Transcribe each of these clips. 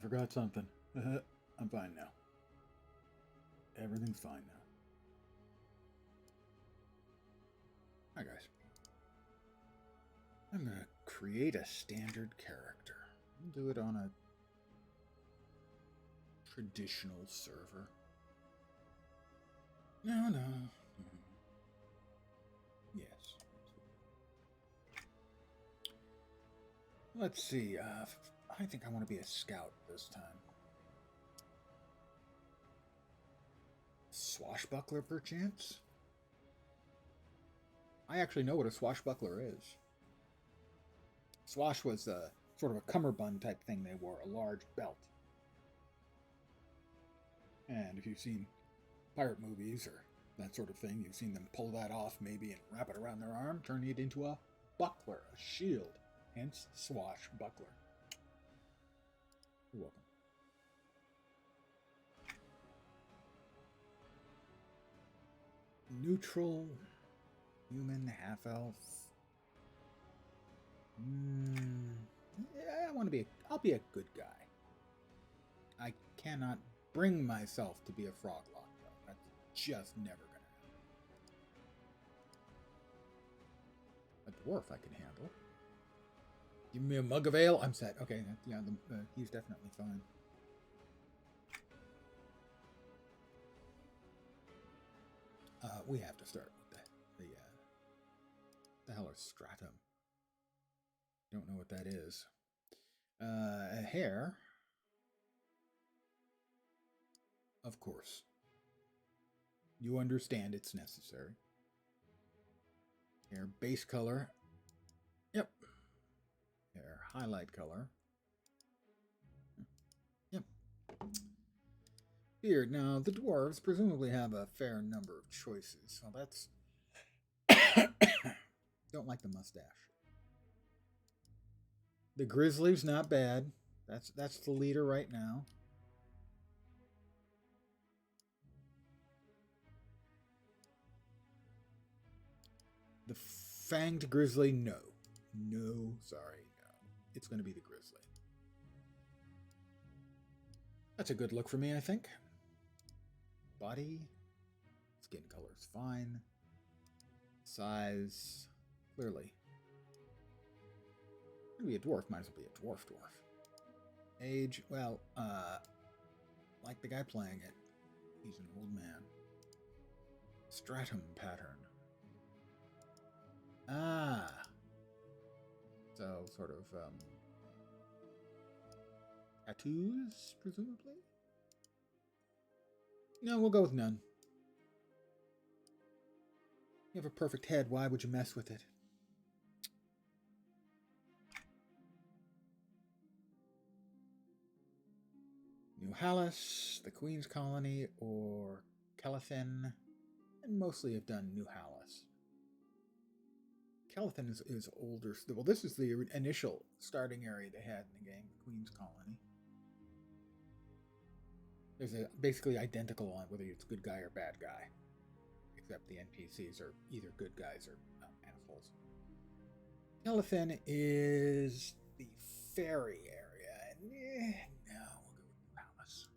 forgot something. I'm fine now. Everything's fine now. Hi guys. I'm gonna create a standard character. I'll do it on a traditional server. No. Yes. Let's see. I think I want to be a scout this time. Swashbuckler, perchance? I actually know what a swashbuckler is. Swash was a sort of a cummerbund type thing they wore, a large belt. And if you've seen pirate movies or that sort of thing, you've seen them pull that off maybe and wrap it around their arm, turning it into a buckler, a shield. Hence, swashbuckler. You're welcome. Neutral, human, half-elf. Yeah, I'll be a good guy. I cannot bring myself to be a froglock, though. That's just never gonna happen. A dwarf I can handle. Give me a mug of ale. I'm set. Okay, yeah, he's definitely fine. We have to start with the hell is stratum? Don't know what that is. A hair. Of course. You understand it's necessary. Hair base color. Yep. Hair highlight color. Yep. Beard. Now, the dwarves presumably have a fair number of choices. Well, that's... Don't like the mustache. The grizzly's not bad. That's the leader right now. The fanged grizzly, no. No, sorry, no. It's going to be the grizzly. That's a good look for me, I think. Body. Skin color's fine. Size. Clearly. Gonna be a dwarf, might as well be a dwarf. Age, well, like the guy playing it, he's an old man. Stratum pattern. Ah. So, sort of, tattoos, presumably? No, we'll go with none. You have a perfect head, why would you mess with it? New Hallis, the Queen's Colony, or Calathyn, and mostly have done New Hallis. Calathyn is older. Well, this is the initial starting area they had in the game, the Queen's Colony. There's a basically identical on whether it's good guy or bad guy, except the NPCs are either good guys or assholes. Calathyn is the fairy area, and no, we'll go with New Hallis.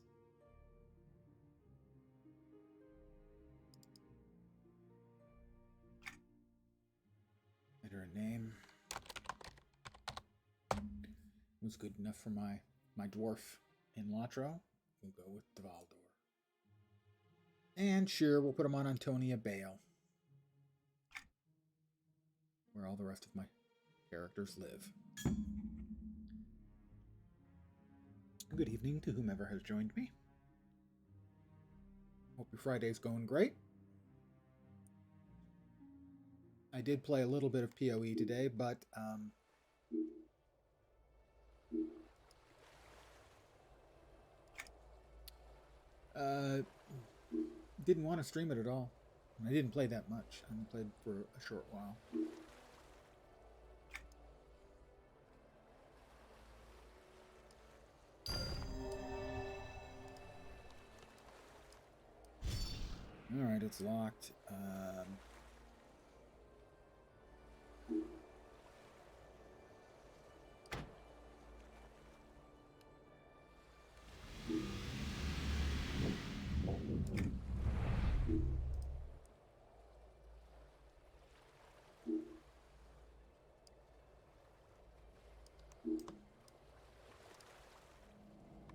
Enter a name. Was good enough for my dwarf in Latro. We'll go with Devaldor. And sure, we'll put him on Antonia Bale, where all the rest of my characters live. Good evening to whomever has joined me. Hope your Friday's going great. I did play a little bit of PoE today, but didn't want to stream it at all. I didn't play that much. I only played for a short while. Alright, it's locked.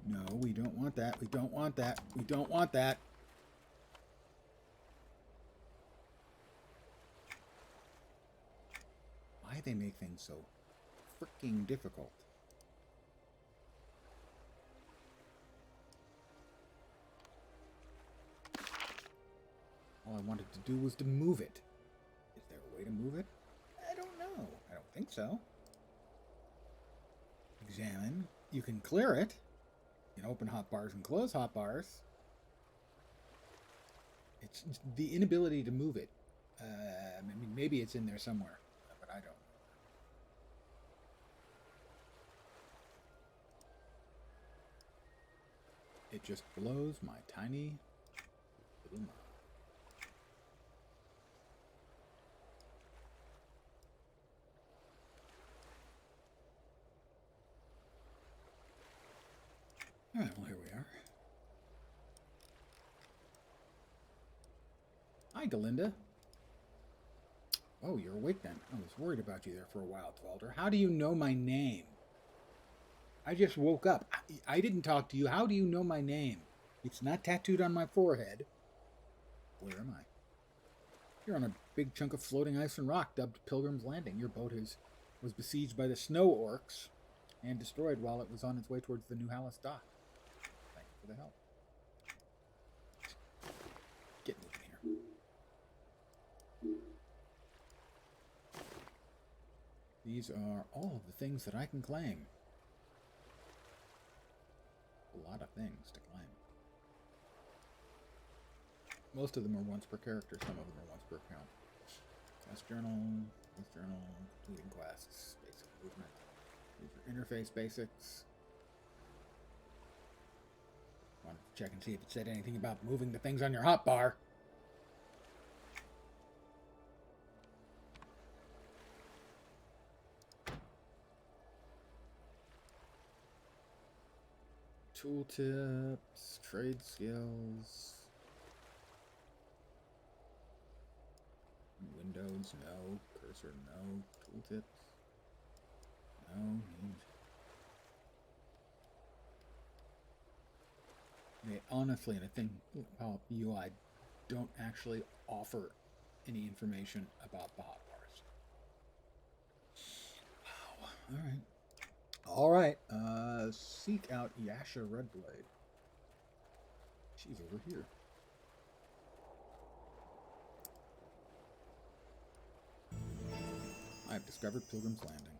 No, we don't want that. We don't want that. We don't want that. Why they make things so freaking difficult? All I wanted to do was to move it. Is there a way to move it? I don't know. I don't think so. Examine. You can clear it. You can open hotbars and close hotbars. It's the inability to move it. I mean, maybe it's in there somewhere, but I don't. It just blows my tiny little mind. Alright, well, here we are. Hi, Galinda. Oh, you're awake then. I was worried about you there for a while, Twalder. How do you know my name? I just woke up. I didn't talk to you. How do you know my name? It's not tattooed on my forehead. Where am I? You're on a big chunk of floating ice and rock dubbed Pilgrim's Landing. Your boat was besieged by the snow orcs and destroyed while it was on its way towards the New Hallis dock. Thank you for the help. Get moving here. These are all of the things that I can claim. A lot of things to claim. Most of them are once per character, some of them are once per account. Quest journal, completing quests, basic movement, user interface basics. Wanted to check and see if it said anything about moving the things on your hotbar. Tooltips, trade skills. Windows, no. Cursor, no. Tooltips, no. They honestly, and I think about UI, don't actually offer any information about the hotbars. Wow. All right. Seek out Yasha Redblade. She's over here. I've discovered Pilgrim's Landing.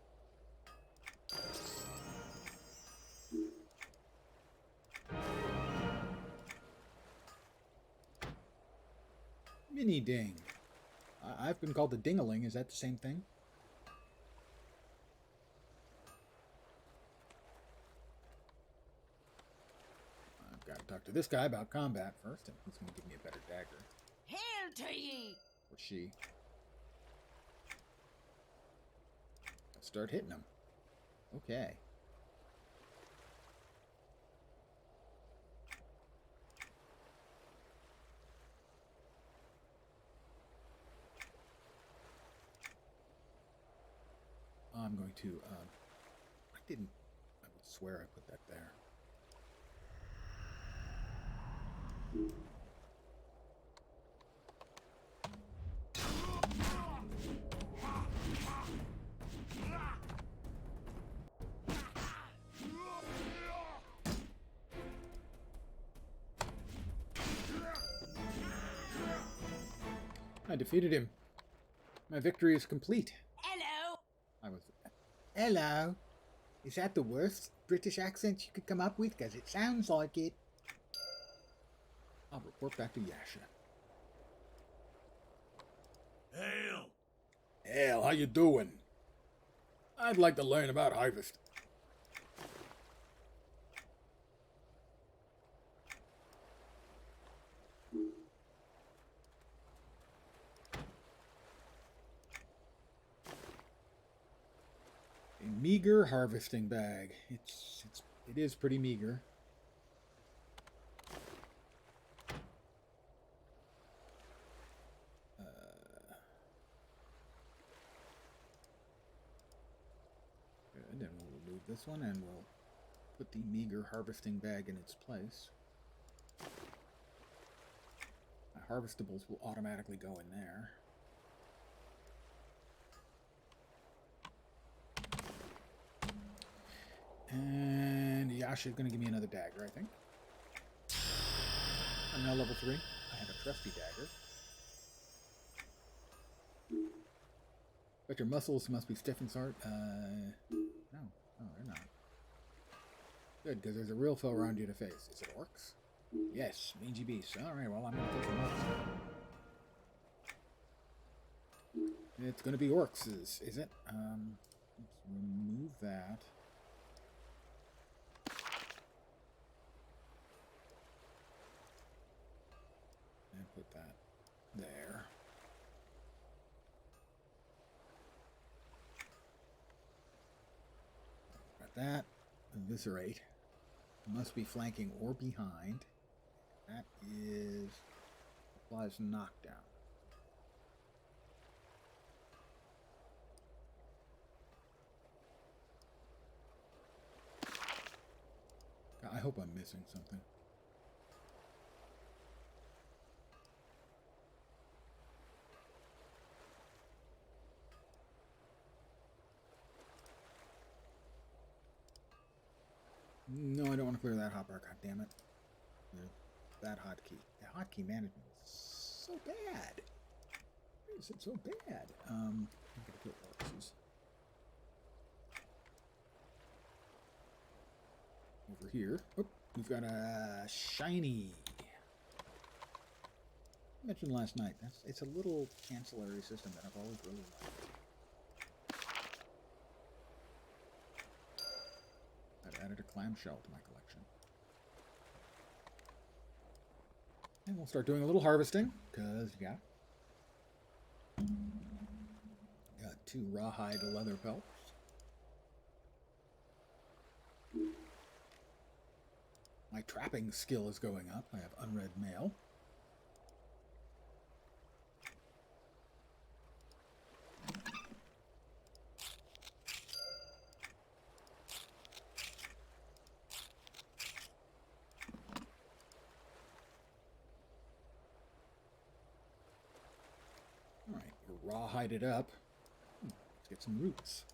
Mini Ding. I've been called the Dingaling. Is that the same thing? I've got to talk to this guy about combat first, and he's going to give me a better dagger. Hail to ye! Or she. Let's start hitting him. Okay. I'm going to, I would swear I put that there. I defeated him. My victory is complete. Hello! Hello. Is that the worst British accent you could come up with? Because it sounds like it. I'll report back to Yasha. Hail! Hail, how you doing? I'd like to learn about harvest. A meager harvesting bag. It is pretty meager. Good, and we'll remove this one and we'll put the meager harvesting bag in its place. My harvestables will automatically go in there. And Yasha's going to give me another dagger, I think. I'm now level 3. I have a trusty dagger. But your muscles must be stiff and sore. No. Oh, they're not. Good, because there's a real foe around you to face. Is it orcs? Yes, mangy beasts. Alright, well, I'm going to take them up. It's going to be orcs, is it? Let's remove that. And put that there. Got that. Eviscerate. Must be flanking or behind. That is applies knockdown. I hope I'm missing something. No, I don't want to clear that hotbar. God damn it. That hotkey. The hotkey management is so bad. Why is it so bad? I'm gonna kill orcs. Over here. Oh, we've got a shiny. I mentioned last night. It's a little ancillary system that I've always really liked. I've added a clamshell to my collection. And we'll start doing a little harvesting, because, yeah. Got 2 rawhide leather pelts. My trapping skill is going up. I have unread mail. Alright, we're rawhided up. Let's get some roots.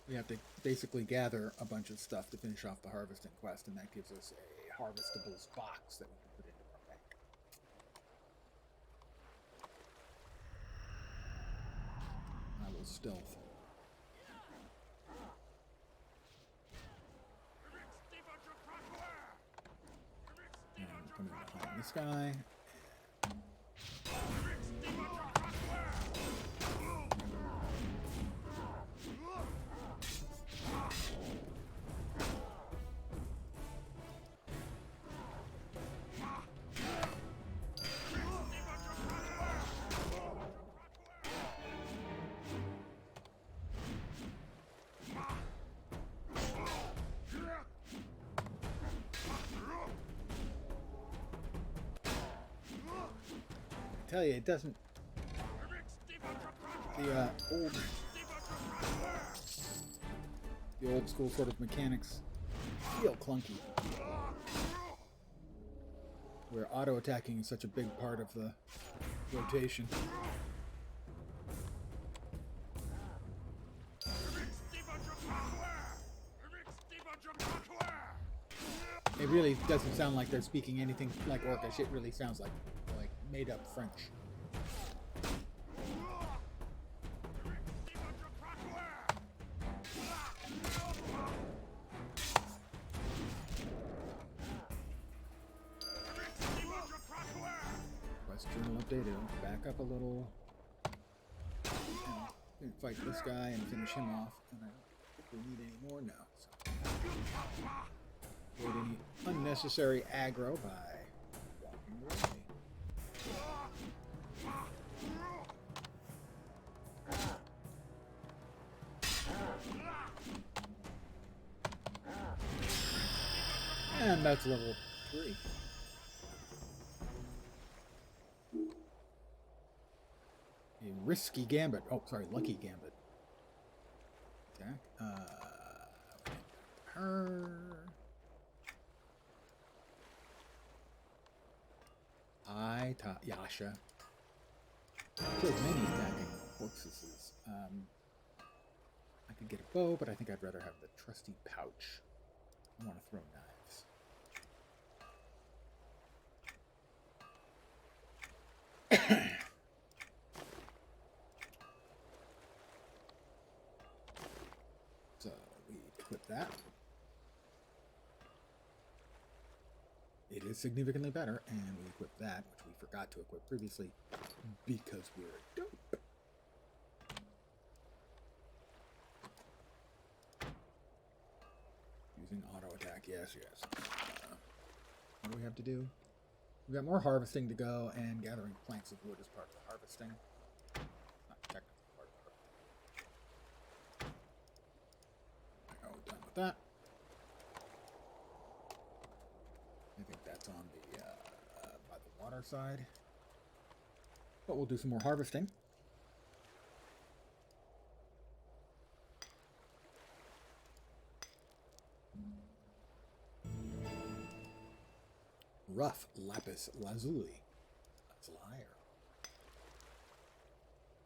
We have to basically gather a bunch of stuff to finish off the harvesting quest, and that gives us a harvestables box that we can put into our bank. I will stealth. And come in behind this guy. Tell you, it doesn't. The old school sort of mechanics feel clunky. Where auto attacking is such a big part of the rotation. It really doesn't sound like they're speaking anything like Orcish. It really sounds like made up French. Quest journal updated. Back up a little. And fight this guy and finish him off. And I don't think we need any more now. So. Avoid any unnecessary aggro by walking away. And that's level 3. risky gambit. Oh, sorry, lucky gambit. Attack. Her. Yasha. Killed many attacking horses. I could get a bow, but I think I'd rather have the trusty pouch. I want to throw knives. So we equip that. It is significantly better, and we equip that, which we forgot to equip previously because we're dope. Using auto attack, yes. What do we have to do? We've got more harvesting to go, and gathering planks of wood is part of the harvesting. Not technically part of it. Oh, done with that. I think that's on the by the water side. But we'll do some more harvesting. Rough lapis lazuli. That's liar.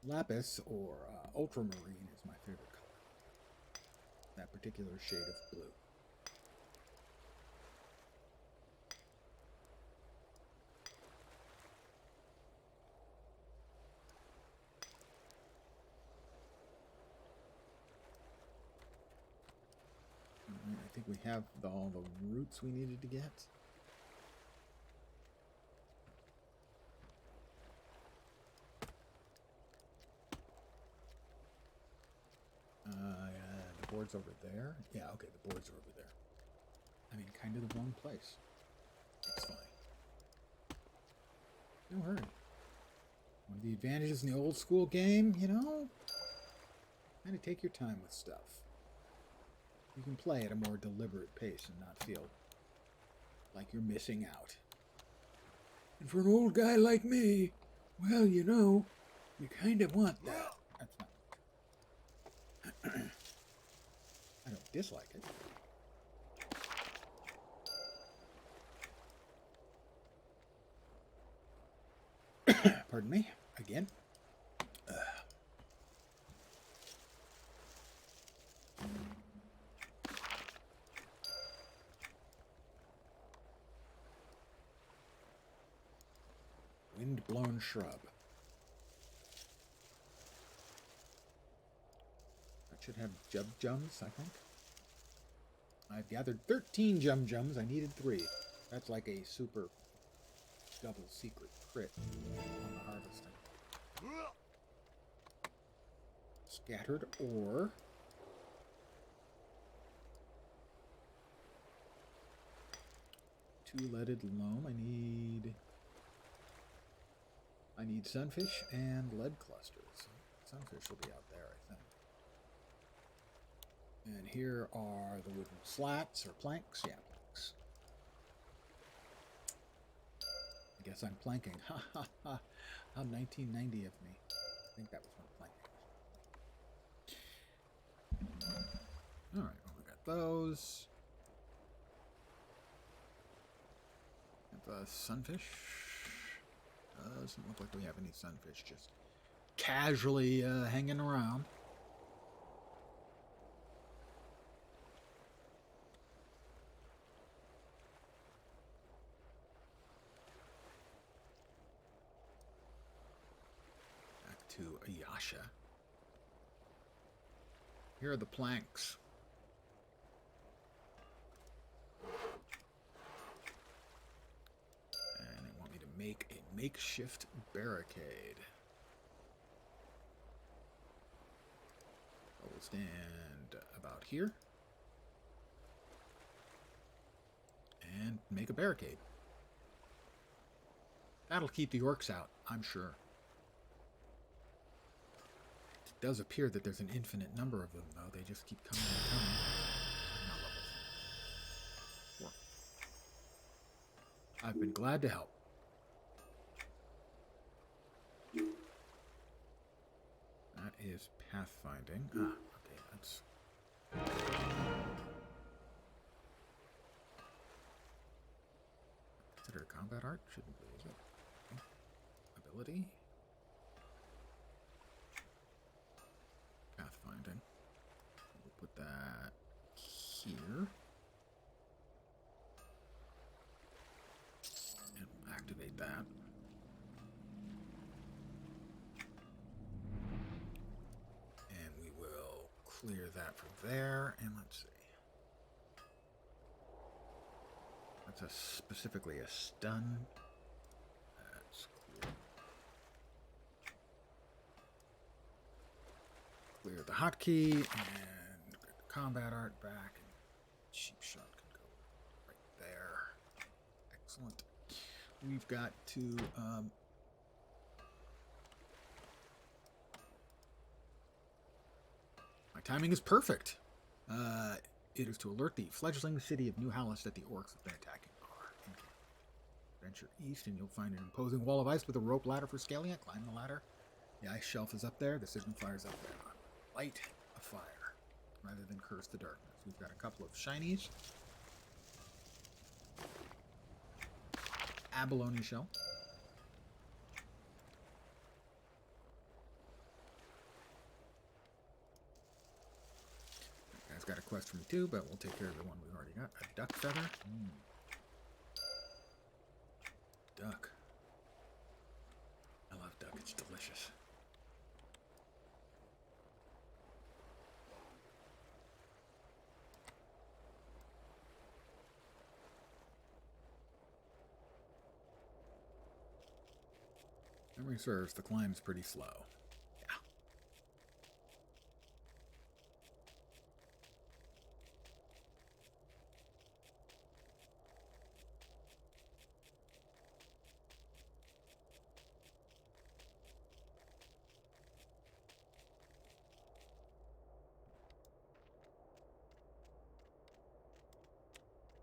Lapis, or ultramarine, is my favorite color. That particular shade of blue. I think we have all the roots we needed to get. The board's over there. Yeah, okay, the boards are over there. I mean, kind of the wrong place. It's fine. No hurry. One of the advantages in the old school game, you know, kind of take your time with stuff. You can play at a more deliberate pace and not feel like you're missing out. And for an old guy like me, well, you know, you kind of want that. That's not. I don't dislike it. Pardon me. Again. Wind-blown shrub. That should have jums, I think. I've gathered 13 jums. I needed 3. That's like a super double secret crit on the harvesting. Scattered ore. Two-leaded loam. I need sunfish and lead clusters. Sunfish will be out there, I think. And here are the wooden slats or planks. Yeah, planks. I guess I'm planking. Ha ha ha. How 1990 of me. I think that was when planking. Alright, well, we got those. Have sunfish. Doesn't look like we have any sunfish, just casually hanging around. Back to Ayasha. Here are the planks. And they want me to make a makeshift barricade. I will stand about here and make a barricade. That'll keep the orcs out, I'm sure. It does appear that there's an infinite number of them, though. They just keep coming and coming. Not levels 4. I've been glad to help. is pathfinding. Ah, okay, that's... Considered a combat art? Shouldn't be, is it? Okay. Ability. Pathfinding. We'll put that here. And we'll activate that. And we will clear that from there. And let's see. That's specifically a stun. That's clear. Clear the hotkey and get the combat art back. And cheap shot can go right there. Excellent. We've got to my timing is perfect. It is to alert the fledgling city of New Hallis that the orcs have been attacking our encampment. Venture east and you'll find an imposing wall of ice with a rope ladder for scaling it. Climb the ladder. The ice shelf is up there. The signal fire's up there. Light a fire rather than curse the darkness. We've got a couple of shinies. Abalone shell. That guy's got a quest for me too, but we'll take care of the one we've already got. A duck feather. Duck. I love duck. It's delicious. Memory serves, the climb's pretty slow. Yeah.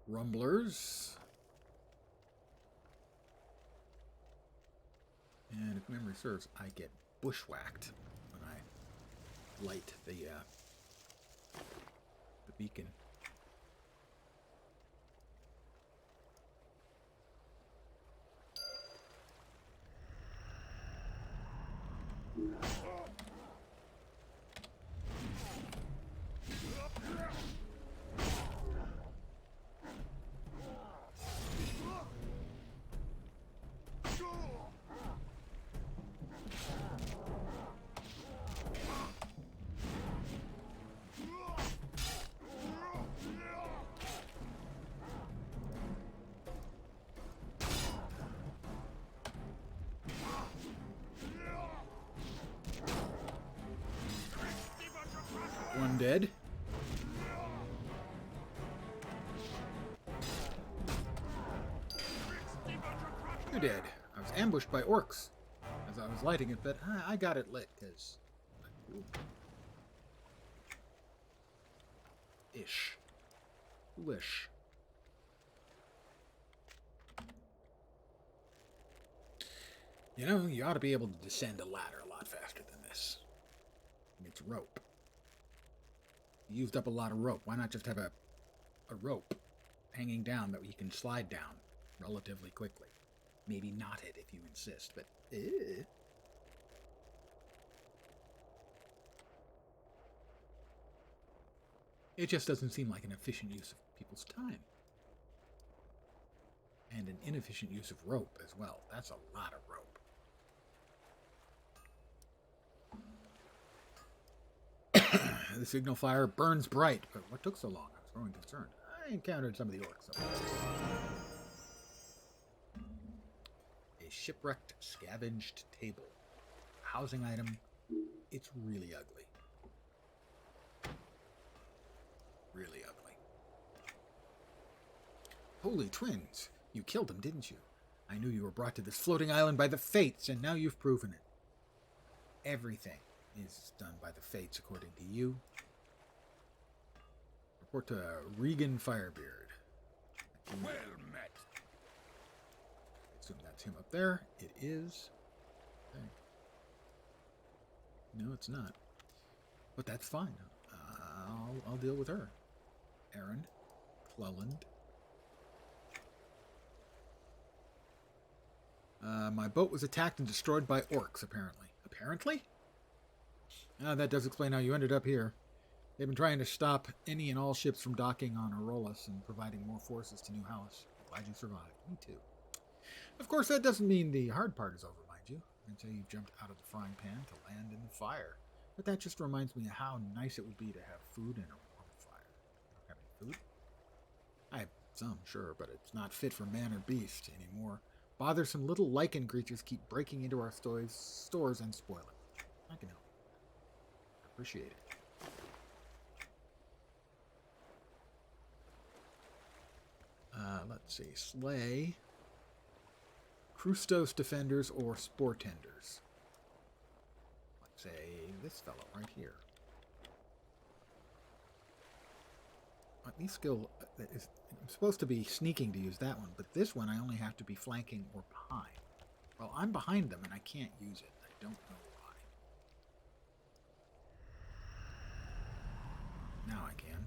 Rumblers. And if memory serves, I get bushwhacked when I light the beacon. One dead. You're dead. I was ambushed by orcs as I was lighting it, but I got it lit because ish. Foolish. You know, you ought to be able to descend a ladder a lot faster than this. It's rope. You used up a lot of rope. Why not just have a rope hanging down that you can slide down relatively quickly? Maybe knot it if you insist, but... It just doesn't seem like an efficient use of people's time. And an inefficient use of rope as well. That's a lot of rope. The signal fire burns bright, but what took so long? I was growing concerned. I encountered some of the orcs. A shipwrecked, scavenged table. Housing item. It's really ugly. Really ugly. Holy twins! You killed them, didn't you? I knew you were brought to this floating island by the Fates, and now you've proven it. Everything is done by the Fates, according to you. Report to Regan Firebeard. Well met. I assume that's him up there. It is. Okay. No, it's not. But that's fine. I'll deal with her. Aaron Cleland. My boat was attacked and destroyed by orcs, apparently. Apparently? That does explain how you ended up here. They've been trying to stop any and all ships from docking on Arolas and providing more forces to New House. Glad you survived. Me too. Of course, that doesn't mean the hard part is over, mind you, until you jumped out of the frying pan to land in the fire. But that just reminds me of how nice it would be to have food and a warm fire. You don't have any food? I have some, sure, but it's not fit for man or beast anymore. Bothersome little lichen creatures keep breaking into our stores and spoiling. I can help. I appreciate it. Let's see. Slay, Krustos defenders, or spore tenders. Let's say this fellow right here. These skill I'm supposed to be sneaking to use that one, but this one I only have to be flanking or behind. Well, I'm behind them and I can't use it. I don't know why. Now I can.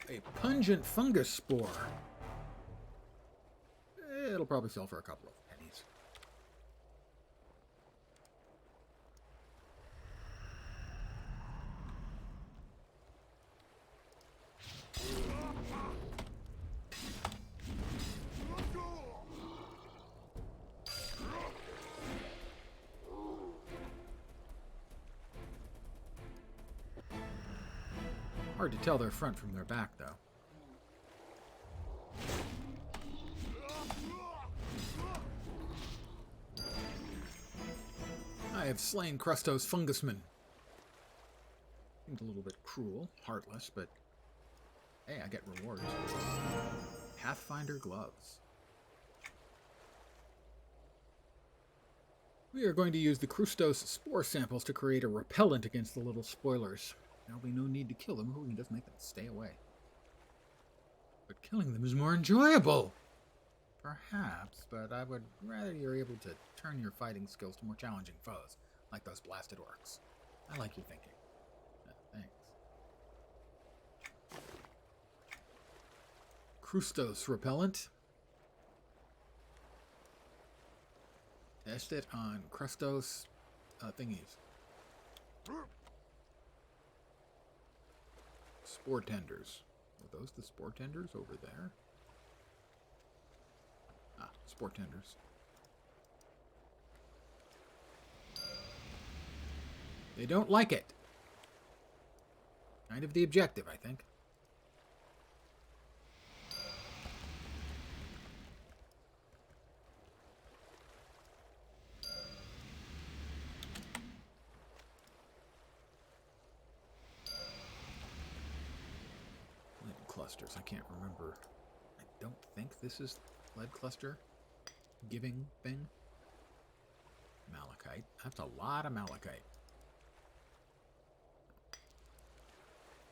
A pungent fungus spore. It'll probably sell for a couple of pennies. Hard to tell their front from their back, though. I have slain Krustos Fungusman. Seems a little bit cruel, heartless, but hey, I get rewards. Pathfinder gloves. We are going to use the Krustos spore samples to create a repellent against the little spoilers. There'll be no need to kill them. We can just make them stay away. But killing them is more enjoyable. Perhaps, but I would rather you're able to turn your fighting skills to more challenging foes, like those blasted orcs. I like your thinking. Thanks. Krustos repellent. Test it on Krustos thingies. Spore tenders. Are those the spore tenders over there? Ah, spore tenders. They don't like it. Kind of the objective, I think. Clusters. I can't remember. I don't think this is lead cluster giving thing. Malachite. That's a lot of malachite.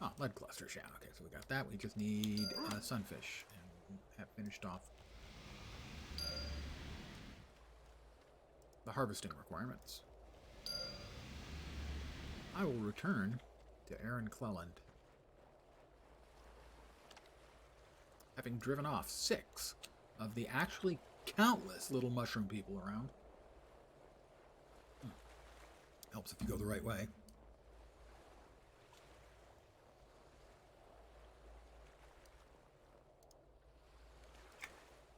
Oh, lead clusters. Yeah. Okay, so we got that. We just need sunfish and have finished off the harvesting requirements. I will return to Aaron Cleland, having driven off 6 of the actually countless little mushroom people around. Helps if you go the right way.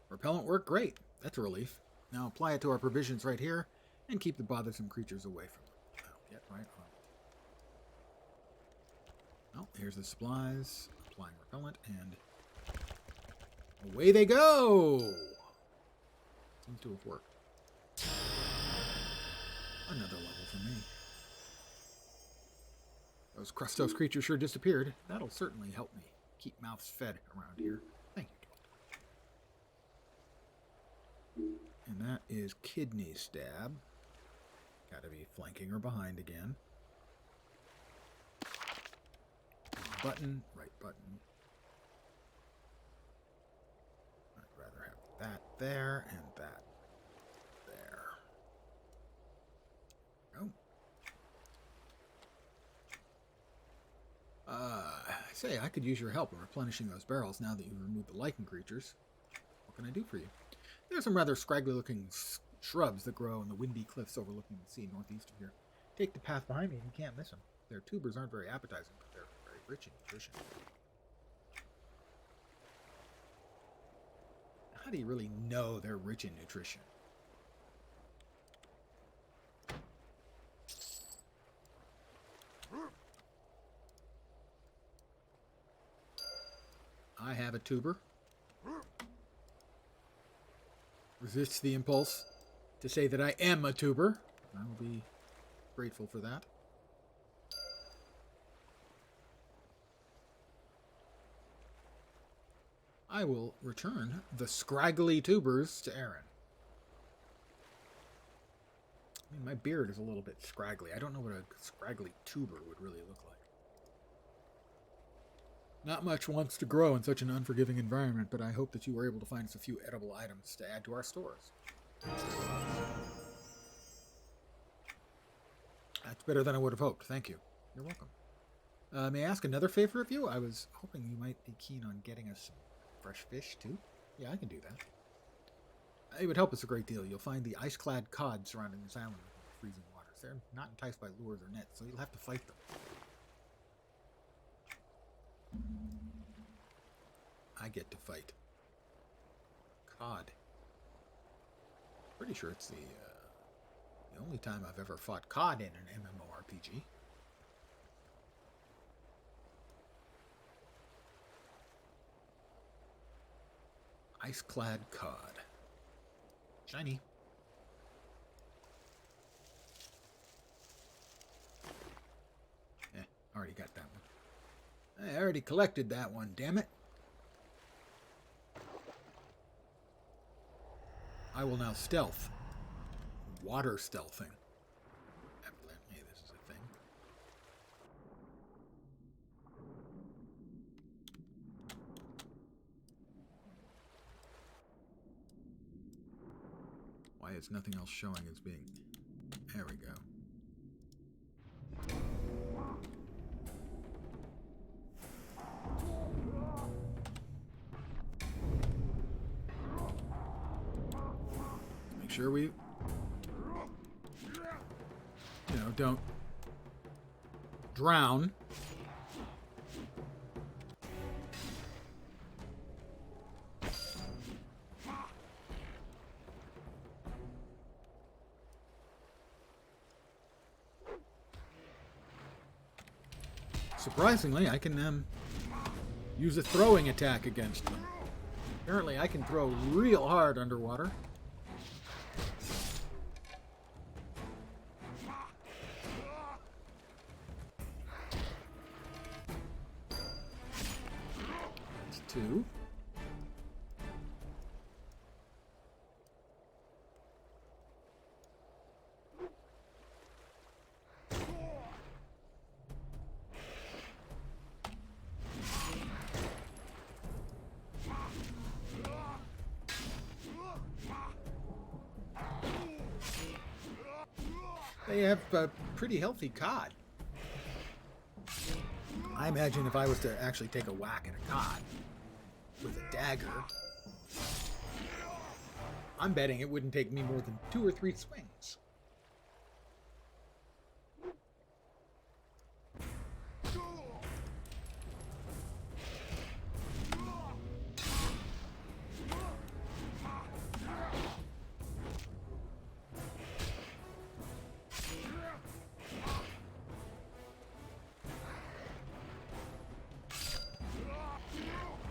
Repellent worked great. That's a relief. Now apply it to our provisions right here and keep the bothersome creatures away from them. I'll get right on it. Oh, here's the supplies. Applying repellent and away they go! Seems to have worked. Another level for me. Those Krustos creatures sure disappeared. That'll certainly help me keep mouths fed around here. Thank you. And that is kidney stab. Gotta be flanking or behind again. Button, right button. I'd rather have that there and that there. Oh. Say, I could use your help in replenishing those barrels now that you've removed the lichen creatures. What can I do for you? There are some rather scraggly-looking shrubs that grow in the windy cliffs overlooking the sea northeast of here. Take the path behind me and you can't miss them. Their tubers aren't very appetizing, but they're very rich in nutrition. How do you really know they're rich in nutrition? I have a tuber. Resists the impulse to say that I am a tuber. I will be grateful for that. I will return the scraggly tubers to Aaron. I mean, my beard is a little bit scraggly. I don't know what a scraggly tuber would really look like. Not much wants to grow in such an unforgiving environment, but I hope that you were able to find us a few edible items to add to our stores. That's better than I would have hoped. Thank you. You're welcome. May I ask another favor of you? I was hoping you might be keen on getting us some fresh fish, too. Yeah, I can do that. It would help us a great deal. You'll find the ice-clad cod surrounding this island with freezing waters. They're not enticed by lures or nets, so you'll have to fight them. I get to fight cod. Pretty sure it's the only time I've ever fought cod in an MMORPG. Ice-clad cod. Shiny. Already got that one. I already collected that one, damn it. I will now stealth. Water stealthing. Evidently, this is a thing. Why is nothing else showing as being... There we go. Make sure we... don't drown. Surprisingly, I can use a throwing attack against them. Apparently, I can throw real hard underwater. Two. They have a pretty healthy cod. I imagine if I was to actually take a whack at a cod with a dagger, I'm betting it wouldn't take me more than 2 or 3 swings.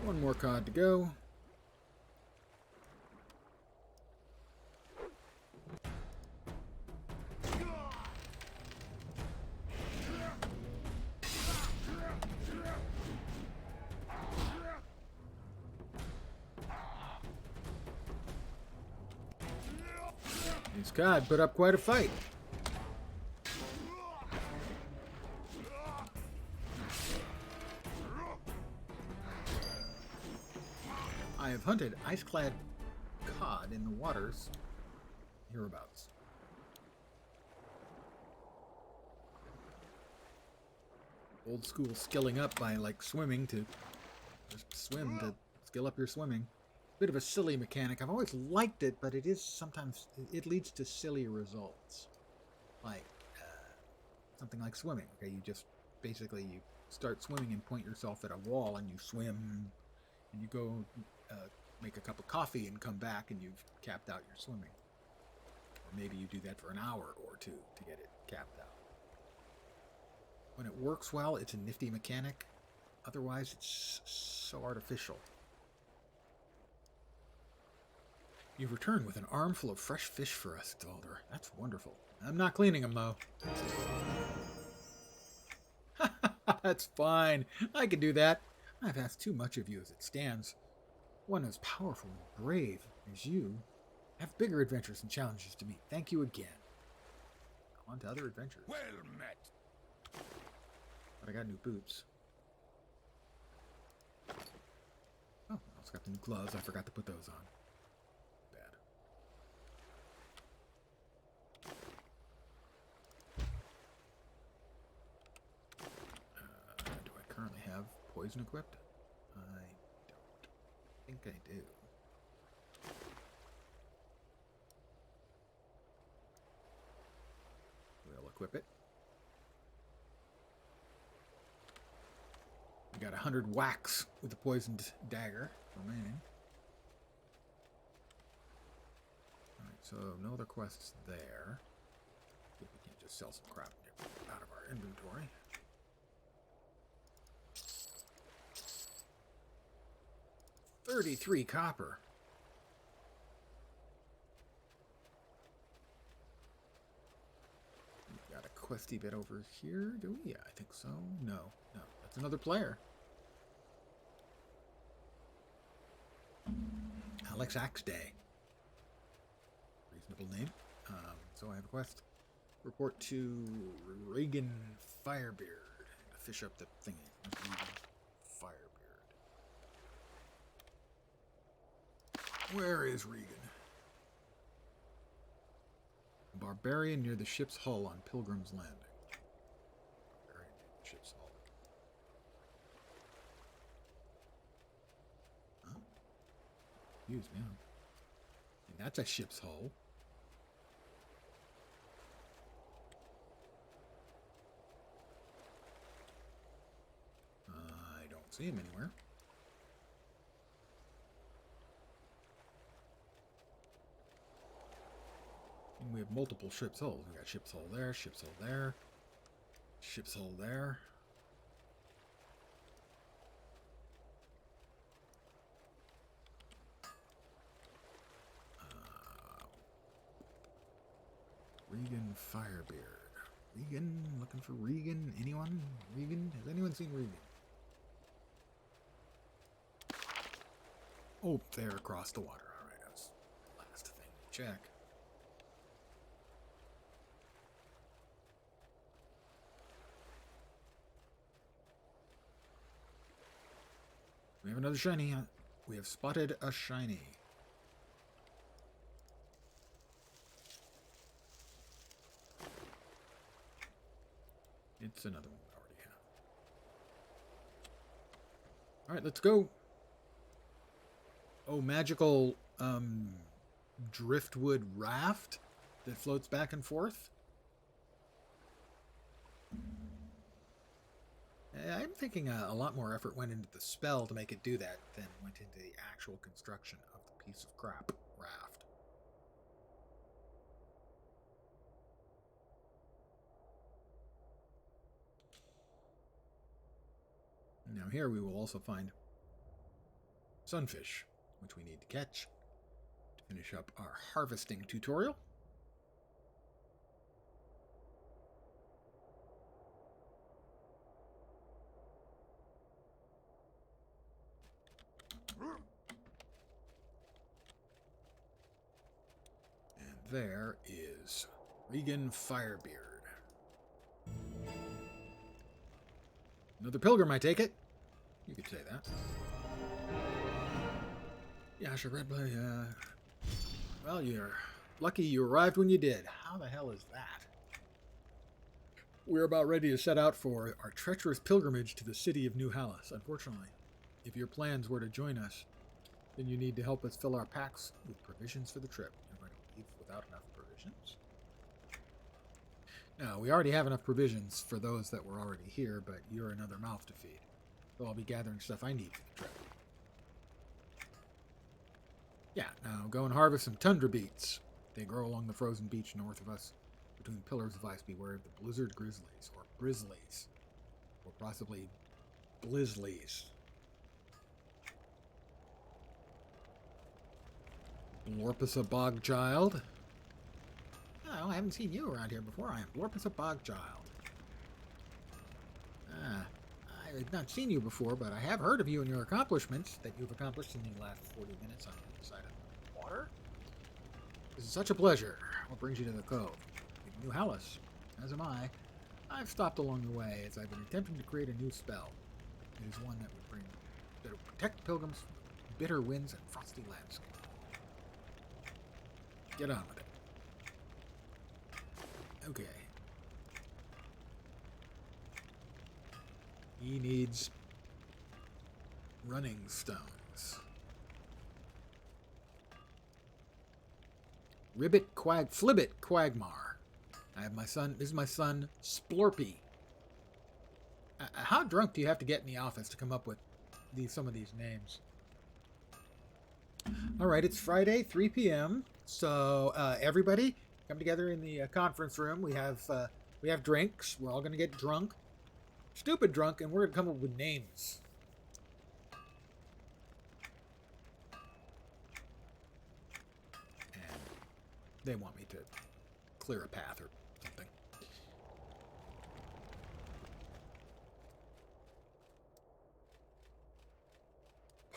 One more cod to go. This cod put up quite a fight. I have hunted ice-clad cod in the waters hereabouts. Old school skilling up by like swimming to just swim to skill up your swimming. Bit of a silly mechanic. I've always liked it, but it is sometimes it leads to silly results. Like something like swimming. Okay, you just basically you start swimming and point yourself at a wall and you swim and you go make a cup of coffee and come back and you've capped out your swimming. Or maybe you do that for an hour or two to get it capped out. When it works well, it's a nifty mechanic. Otherwise, it's so artificial. You've returned with an armful of fresh fish for us, Dalder. That's wonderful. I'm not cleaning them, though. That's fine. I can do that. I've asked too much of you as it stands. One as powerful and brave as you have bigger adventures and challenges to meet. Thank you again. On to other adventures. Well met. But I got new boots. Oh, I also got the new gloves. I forgot to put those on. Bad. Do I currently have poison equipped? I don't think I do. We'll equip it. We got 100 whacks with the poisoned dagger remaining. Alright, so no other quests there. See if we can't just sell some crap and get out of our inventory. $33 copper. We got a questy bit over here, do we? Yeah, I think so. No, that's another player. Alex Axday. Reasonable name. So I have a quest. Report to Regan Firebeard. Fish up the thingy. Regan Firebeard. Where is Regan? Barbarian near the ship's hull on Pilgrim's Landing. Barbarian near the ship's hull. Huh? Excuse me. And that's a ship's hull. I don't see him anywhere. And we have multiple ship's hulls. We got ship's hull there, ship's hull there, ship's hull there. Regan Firebeard. Regan? Looking for Regan? Anyone? Regan? Has anyone seen Regan? Oh, there across the water. Alright, that's the last thing to check. We have another shiny. We have spotted a shiny. It's another one we already have. Alright, let's go. Oh, magical driftwood raft that floats back and forth. I'm thinking a lot more effort went into the spell to make it do that than went into the actual construction of the piece of crap raft. Now here we will also find sunfish, which we need to catch to finish up our harvesting tutorial. And there is Regan Firebeard. Another pilgrim, I take it? You could say that. Yasha Redblade, well, you're lucky you arrived when you did. How the hell is that? We're about ready to set out for our treacherous pilgrimage to the city of New Hallis. Unfortunately, if your plans were to join us, then you need to help us fill our packs with provisions for the trip. You're going to leave without enough provisions? No, we already have enough provisions for those that were already here, but you're another mouth to feed. So I'll be gathering stuff I need for the trip. Yeah, now go and harvest some tundra beets. They grow along the frozen beach north of us, between pillars of ice. Beware of the blizzard grizzlies, or brizzlies, or possibly blizzlies. Blorpus a Bogchild. Oh, I haven't seen you around here before. I am Blorpus a Bogchild. I have not seen you before, but I have heard of you and your accomplishments that you've accomplished in the last 40 minutes on the other side of the water. This is such a pleasure. What brings you to the cove? New Hallis, as am I. I've stopped along the way as I've been attempting to create a new spell. It is one that would protect pilgrims from bitter winds and frosty landscape. Get on with it. Okay. He needs running stones. Flibbit Quagmar. I have my son. This is my son, Splorpy. How drunk do you have to get in the office to come up with some of these names? All right, it's Friday, 3 p.m. So everybody, come together in the conference room. We have drinks. We're all going to get drunk, stupid drunk, and we're going to come up with names. And they want me to clear a path or something.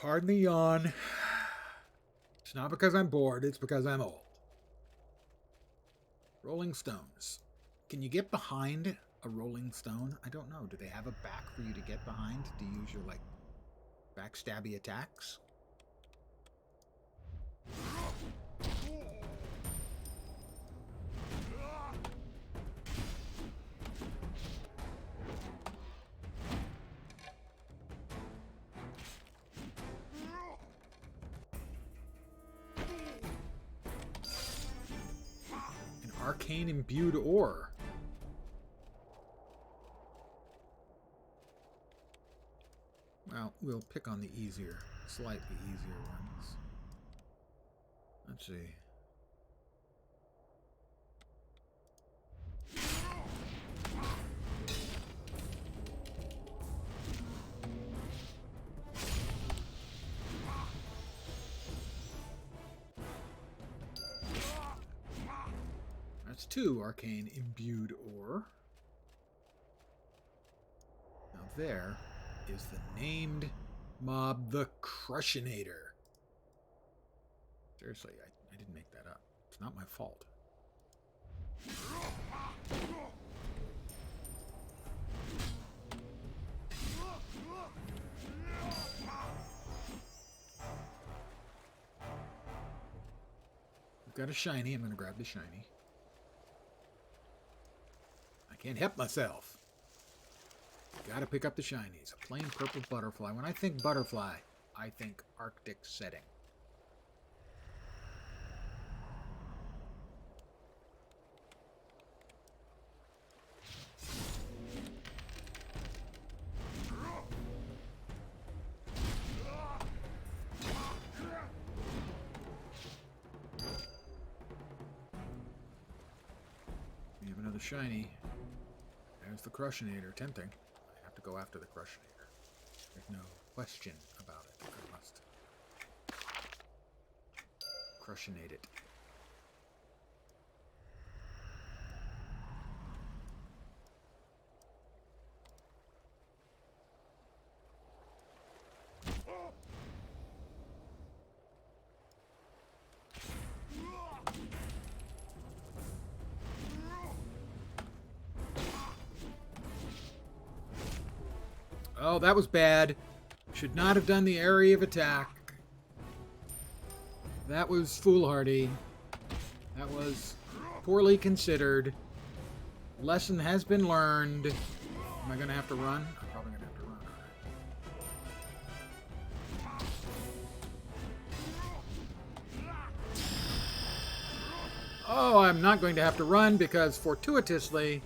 Pardon the yawn. It's not because I'm bored, it's because I'm old. Rolling stones. Can you get behind a rolling stone? I don't know. Do they have a back for you to get behind to use your, like, backstabby attacks? Arcane imbued ore. Well, we'll pick on the slightly easier ones. Let's see. That's 2 arcane imbued ore. Now there is the named mob, the Crushinator. Seriously, I didn't make that up. It's not my fault. We've got a shiny. I'm going to grab the shiny. I can't help myself. Gotta pick up the shinies. A plain purple butterfly. When I think butterfly, I think Arctic setting. We have another shiny. There's the Crushinator. Tempting. I have to go after the Crushinator. There's no question about it. I must Crushinate it. Well, that was bad. Should not have done the area of attack. That was foolhardy. That was poorly considered. Lesson has been learned. Am I going to have to run? I'm probably going to have to run. Oh, I'm not going to have to run because fortuitously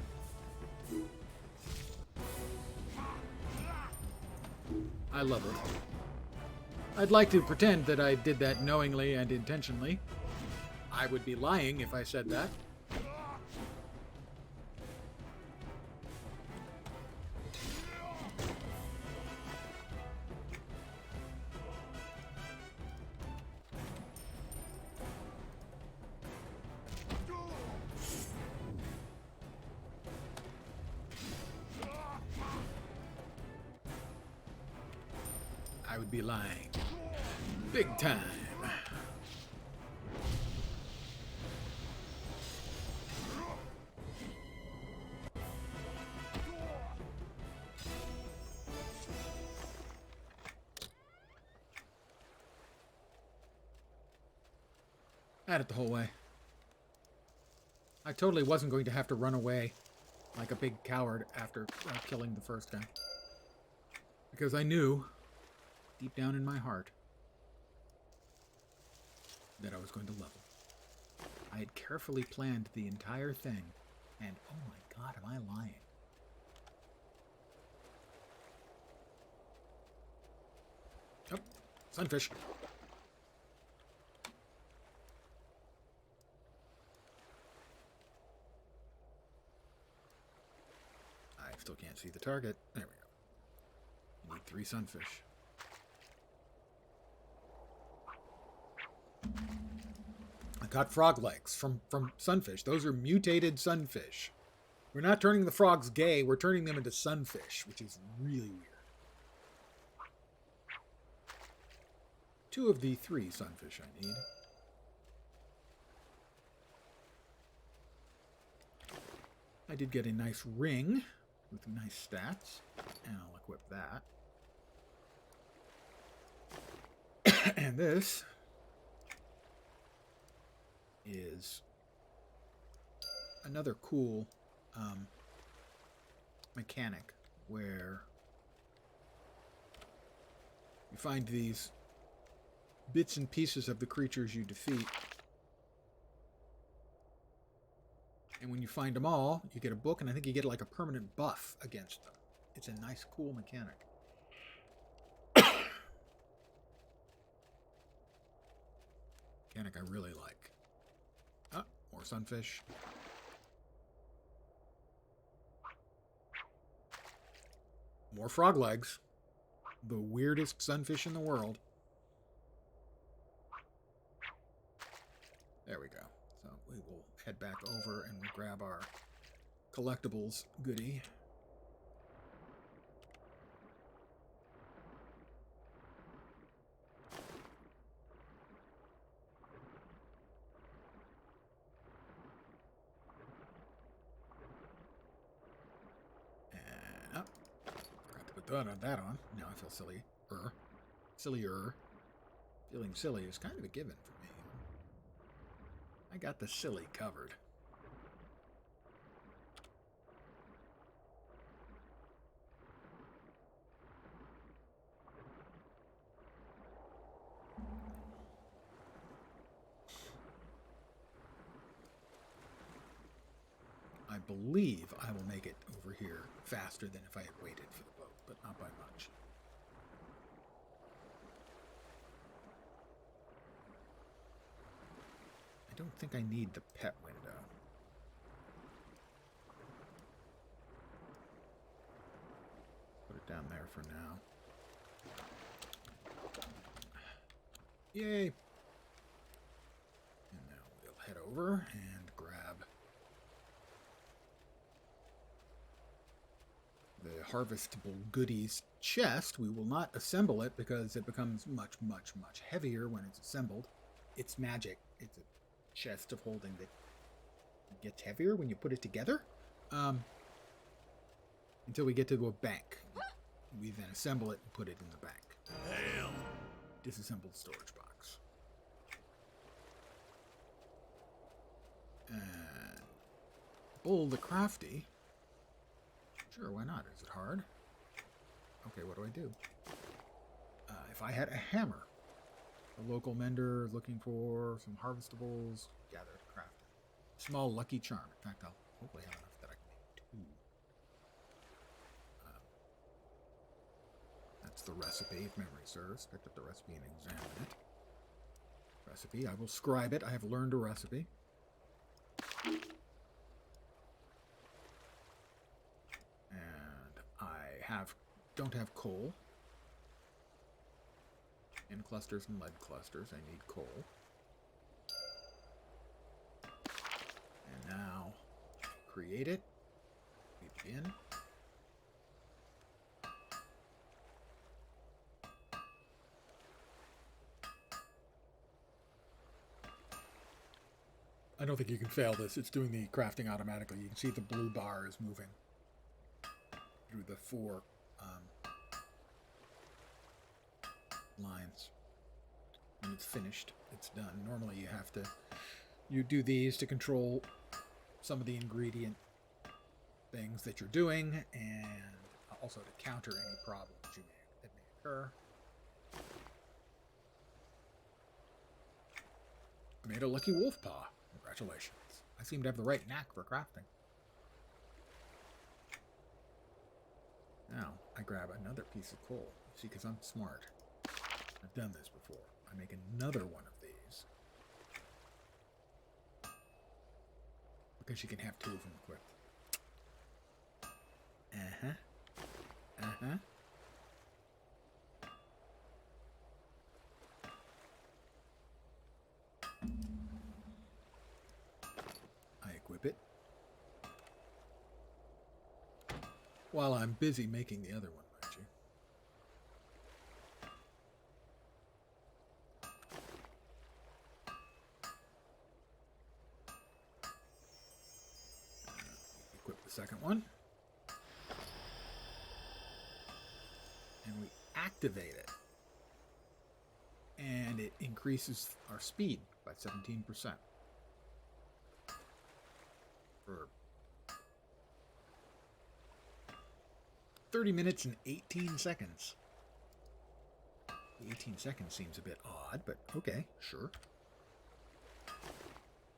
I leveled. I'd like to pretend that I did that knowingly and intentionally. I would be lying if I said that. I would be lying. Big time. At it the whole way. I totally wasn't going to have to run away like a big coward after killing the first guy. Because I knew, deep down in my heart, that I was going to level. I had carefully planned the entire thing, and oh my god, am I lying? Oh, sunfish. I still can't see the target. There we go. Need 3 sunfish. I got frog legs from sunfish. Those are mutated sunfish. We're not turning the frogs gay. We're turning them into sunfish, which is really weird. 2 of the 3 sunfish I need. I did get a nice ring with nice stats, and I'll equip that. And this is another cool mechanic where you find these bits and pieces of the creatures you defeat, and when you find them all, you get a book, and I think you get like a permanent buff against them. It's a nice, cool mechanic. Mechanic I really like. Ah, more sunfish. More frog legs. The weirdest sunfish in the world. There we go. So we will head back over and we'll grab our collectibles goodie. And up. Forgot to put that on. Now I feel silly. Sillier. Feeling silly is kind of a given for me. I got the silly covered. I believe I will make it over here faster than if I had waited for the boat, but not by much. I don't think I need the pet window. Put it down there for now. Yay! And now we'll head over and grab the harvestable goodies chest. We will not assemble it because it becomes much, much, much heavier when it's assembled. It's magic. It's a chest of holding that gets heavier when you put it together. Until we get to a bank. We then assemble it and put it in the bank. Hail. Disassembled storage box. And Bull the Crafty. Sure, why not? Is it hard? Okay, what do I do? If I had a hammer, a local mender looking for some harvestables, gather to craft it. Small lucky charm. In fact, I'll hopefully have enough that I can make 2. That's the recipe, if memory serves. Pick up the recipe and examine it. Recipe, I will scribe it. I have learned a recipe. And I don't have coal. In clusters and lead clusters, I need coal. And now, create it. We begin. I don't think you can fail this. It's doing the crafting automatically. You can see the blue bar is moving through the 4 lines. When it's finished, it's done. Normally you do these to control some of the ingredient things that you're doing, and also to counter any problems that may occur. I made a lucky wolf paw. Congratulations. I seem to have the right knack for crafting. Now, I grab another piece of coal. See, because I'm smart. I've done this before. I make another one of these. Because you can have 2 of them equipped. I equip it. While I'm busy making the other one, mind you. Equip the second one. And we activate it. And it increases our speed by 17%. For 30 minutes and 18 seconds. 18 seconds seems a bit odd, but okay, sure.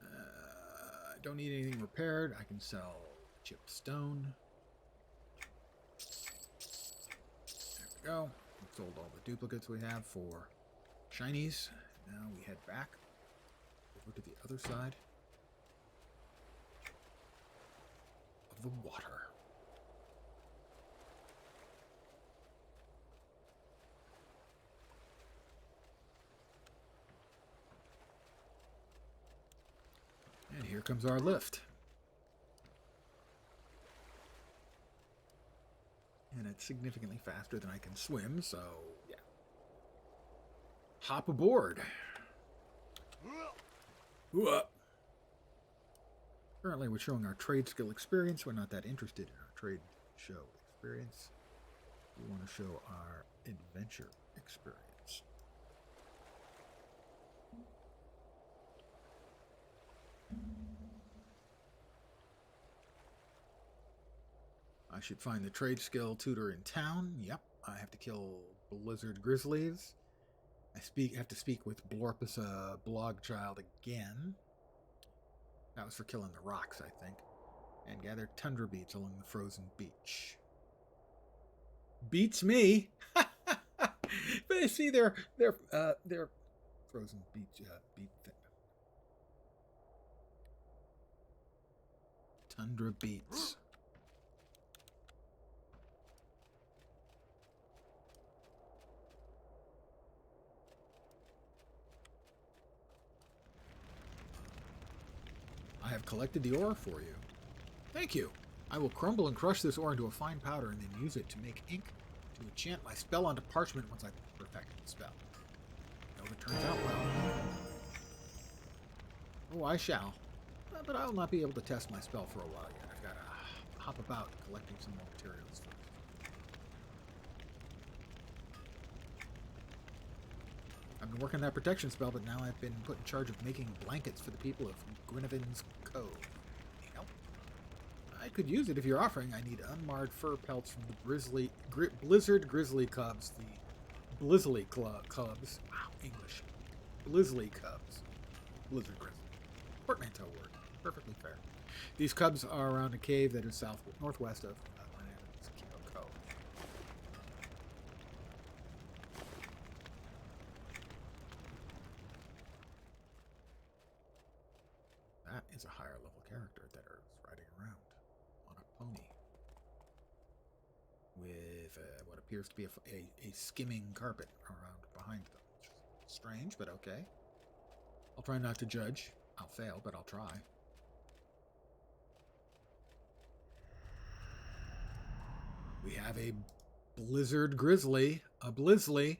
I don't need anything repaired. I can sell chipped stone. There we go. We sold all the duplicates we have for shinies. Now we head back over to the other side of the water. And here comes our lift. And it's significantly faster than I can swim, so yeah. Hop aboard. Currently we're showing our trade skill experience. We're not that interested in our trade show experience. We want to show our adventure experience. I should find the trade skill tutor in town. Yep, I have to kill Blizzard Grizzlies. I have to speak with Blorpus Blogchild again. That was for killing the rocks, I think. And gather tundra beets along the frozen beach. Beats me. But see, they're frozen beach beet thing. Tundra beets. I have collected the ore for you. Thank you. I will crumble and crush this ore into a fine powder and then use it to make ink to enchant my spell onto parchment once I perfect the spell. I hope it turns out well. Oh, I shall. But I will not be able to test my spell for a while yet. I've got to hop about collecting some more materials first. I've been working that protection spell, but now I've been put in charge of making blankets for the people of Gwynnevin's Cove. Yep. I could use it if you're offering. I need unmarred fur pelts from the blizzard grizzly cubs. The blizzly cubs. Wow, English. Blizzly cubs. Blizzard grizzly. Portmanteau word. Perfectly fair. These cubs are around a cave that is northwest of Gwynnevin's Cove. That is a higher level character that is riding around on a pony with what appears to be a skimming carpet around behind them. Which is strange, but okay. I'll try not to judge. I'll fail, but I'll try. We have a blizzard grizzly, a blizzly.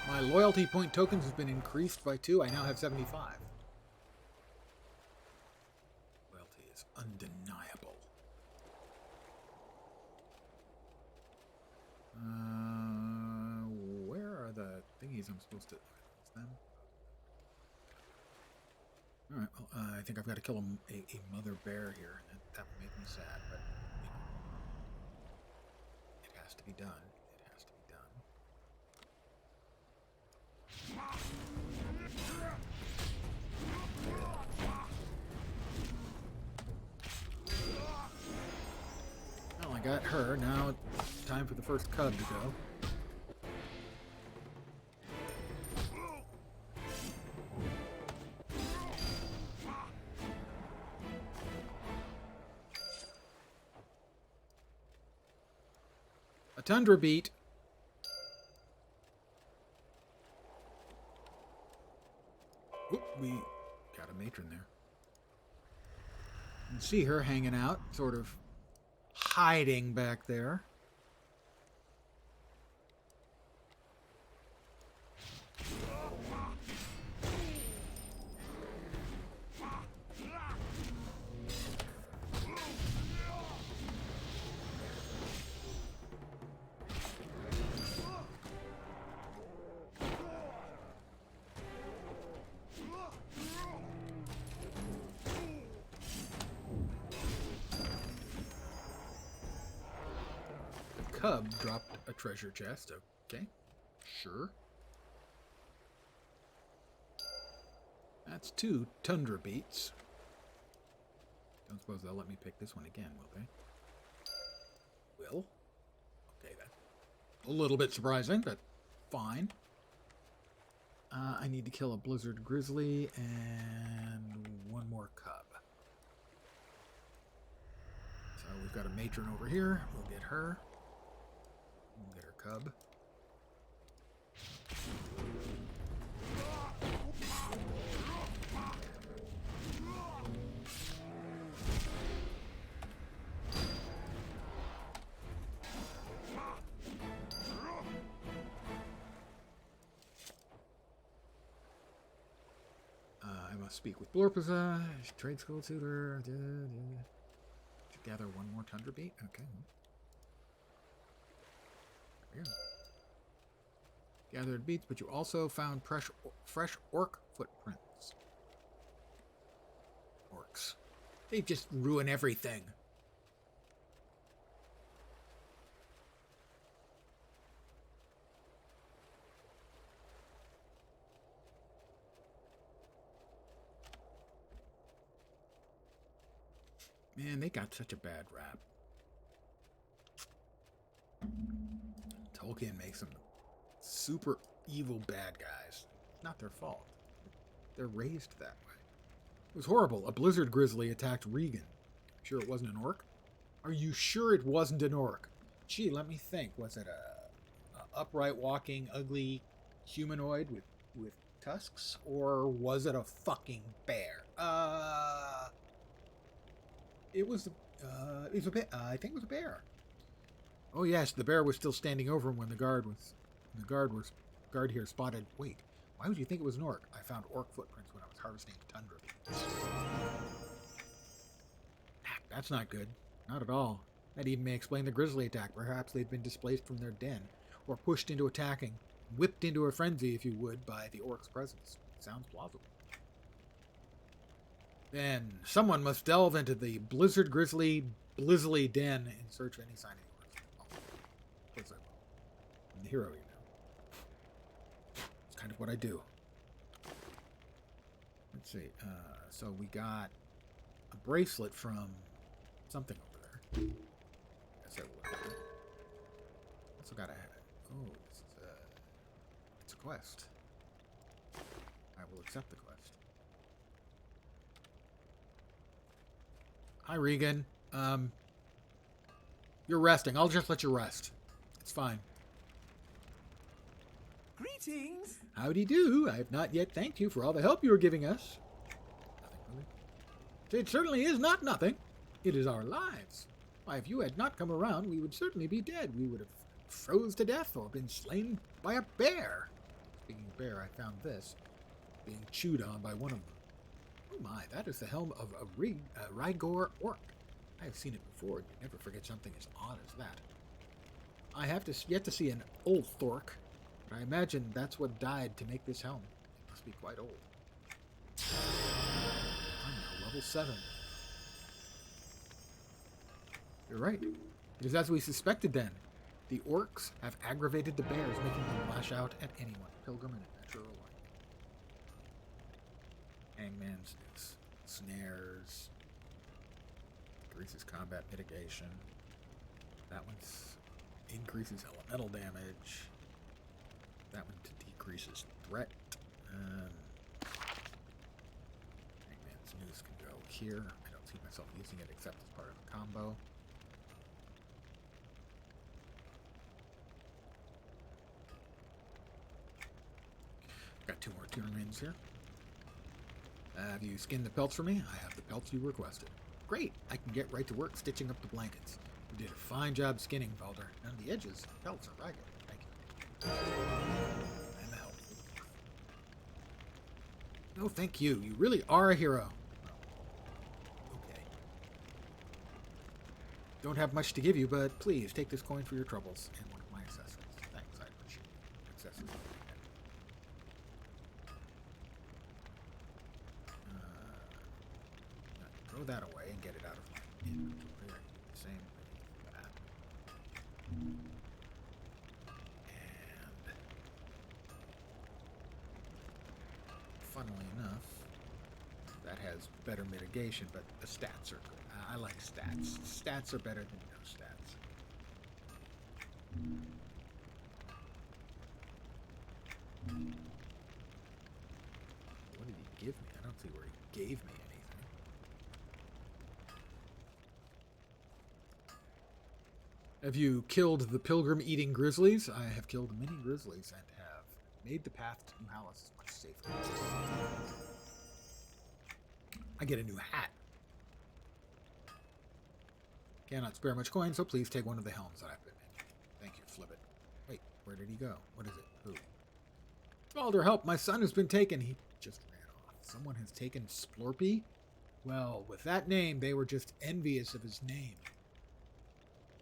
My loyalty point tokens has been increased by 2. I now have 75. Loyalty is undeniable. Where are the thingies I'm supposed to... Them? Alright, well, I think I've got to kill a mother bear here. That would make me sad, but... You know, it has to be done. Well, I got her. Now it's time for the first cub to go. A tundra beat. Oop, we got a matron there. You can see her hanging out, sort of hiding back there. Cub dropped a treasure chest. Okay, sure. That's 2 tundra beats. Don't suppose they'll let me pick this one again, will they? Will? Okay, that's a little bit surprising, but fine. I need to kill a blizzard grizzly and 1 more cub. So we've got a matron over here. We'll get her. We'll get her cub. I must speak with Blorpaza. Trade school tutor. Gather 1 more tundra beat. Okay. There we go. Gathered beats, but you also found fresh orc footprints. Orcs. They just ruin everything. Man, they got such a bad rap. Tolkien makes them super evil bad guys. It's not their fault. They're raised that way. It was horrible. A blizzard grizzly attacked Regan. Sure it wasn't an orc? Are you sure it wasn't an orc? Gee, let me think. Was it a upright walking, ugly humanoid with tusks? Or was it a fucking bear? It was a bear. I think it was a bear. Oh yes, the bear was still standing over him when the guard here spotted. Wait, why would you think it was an orc? I found orc footprints when I was harvesting tundra. That's not good. Not at all. That even may explain the grizzly attack. Perhaps they'd been displaced from their den, or pushed into attacking, whipped into a frenzy, if you would, by the orc's presence. Sounds plausible. Then someone must delve into the blizzard grizzly blizzly den in search of any sign of the orcs. Oh, of course I will. I'm the hero, you know. It's kind of what I do. Let's see. So we got a bracelet from something over there. Guess I will look at it. Also got a. Oh, this is a. It's a quest. I will accept the quest. Hi, Regan. You're resting. I'll just let you rest. It's fine. Greetings! Howdy do. I have not yet thanked you for all the help you are giving us. Nothing, really. It certainly is not nothing. It is our lives. Why, if you had not come around, we would certainly be dead. We would have froze to death or been slain by a bear. Speaking of bear, I found this being chewed on by one of them. Oh my, that is the helm of a Rygor orc. I have seen it before, and you never forget something as odd as that. I have yet to see an old Thork, but I imagine that's what died to make this helm. It must be quite old. I'm now level 7. You're right. It is as we suspected then. The orcs have aggravated the bears, making them lash out at anyone, pilgrim and adventurer alike. Hangman's noose, snares, increases combat mitigation. That one's increases elemental damage. That one decreases threat. Hangman's noose can go here. I don't see myself using it except as part of a combo. Got 2 more turn-ins here. Have you skinned the pelts for me? I have the pelts you requested. Great! I can get right to work stitching up the blankets. You did a fine job skinning, Balder. None of the edges of the pelts are ragged. Thank you. And the help. No, thank you. You really are a hero. Okay. Don't have much to give you, but please take this coin for your troubles and one of my accessories. Thanks, I appreciate it. Accessories. Throw that away and get it out of my inventory. Same thing. That. And funnily enough, that has better mitigation, but the stats are good. I like stats. Stats are better than no stats. What did he give me? I don't see where he gave me anything. Have you killed the pilgrim-eating grizzlies? I have killed many grizzlies and have made the path to New Hallis much safer. I get a new hat. Cannot spare much coin, so please take one of the helms that I've been making. Thank you, Flibbit. Wait, where did he go? What is it? Who? Balder, help! My son has been taken. He just ran off. Someone has taken Splorpy? Well, with that name, they were just envious of his name.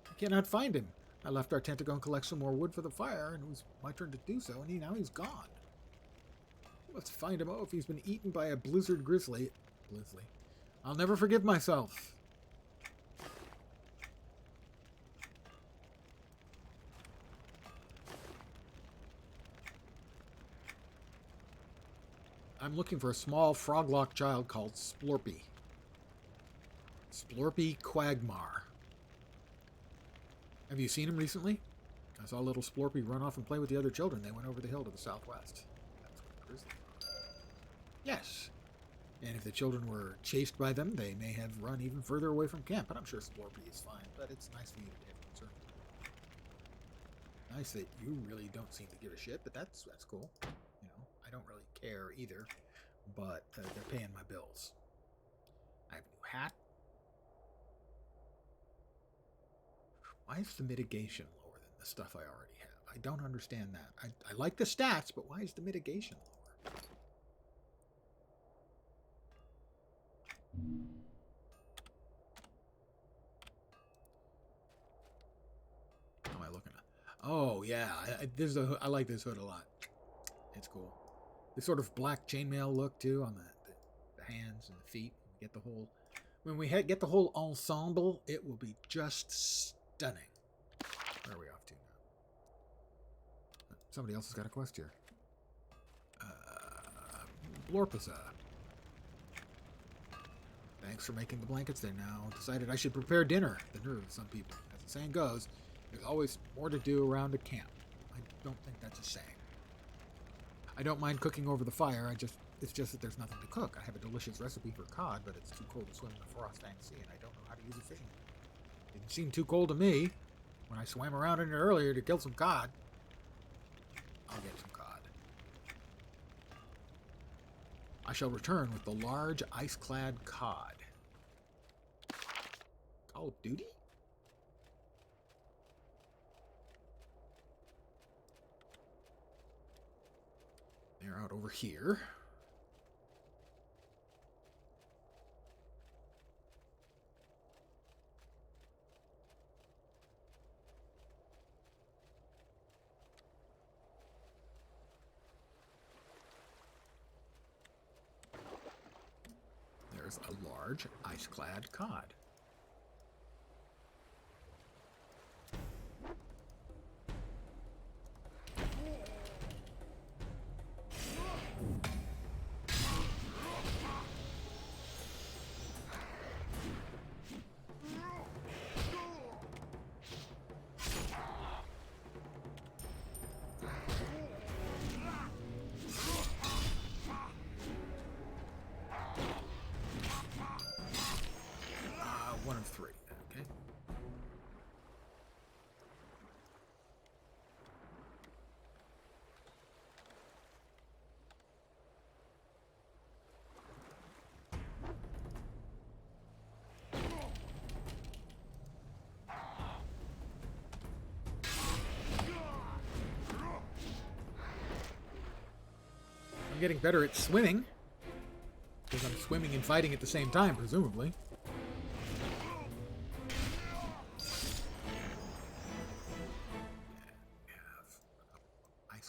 I cannot find him. I left our tent to go and collect some more wood for the fire, and it was my turn to do so, and now he's gone. Let's find him. Oh, if he's been eaten by a blizzard grizzly. I'll never forgive myself. I'm looking for a small frog-locked child called Splorpy. Splorpy Quagmar. Have you seen him recently? I saw little Splorpy run off and play with the other children. They went over the hill to the southwest. That's what the grizzly are. Yes. And if the children were chased by them, they may have run even further away from camp. But I'm sure Splorpy is fine. But it's nice for you to take concern. Nice that you really don't seem to give a shit, but that's cool. You know, I don't really care either. But they're paying my bills. I have a new hat. Why is the mitigation lower than the stuff I already have? I don't understand that. I like the stats, but why is the mitigation lower? How am I looking at? Oh, yeah. I like this hood a lot. It's cool. This sort of black chainmail look, too, on the hands and the feet. Get the whole... When we get the whole ensemble, it will be just stunning. Where are we off to now? Somebody else has got a quest here. Blorpasa. Thanks for making the blankets. They now decided I should prepare dinner. The nerve of some people. As the saying goes, there's always more to do around a camp. I don't think that's a saying. I don't mind cooking over the fire. It's just that there's nothing to cook. I have a delicious recipe for cod, but it's too cold to swim in the Frostang Sea, and I don't know how to use a fishing rod. It didn't seem too cold to me when I swam around in it earlier to kill some cod. I'll get some cod. I shall return with the large ice-clad cod. Call of Duty? They're out over here. There's a large ice-clad cod. One of three, okay. I'm getting better at swimming, because I'm swimming and fighting at the same time, presumably.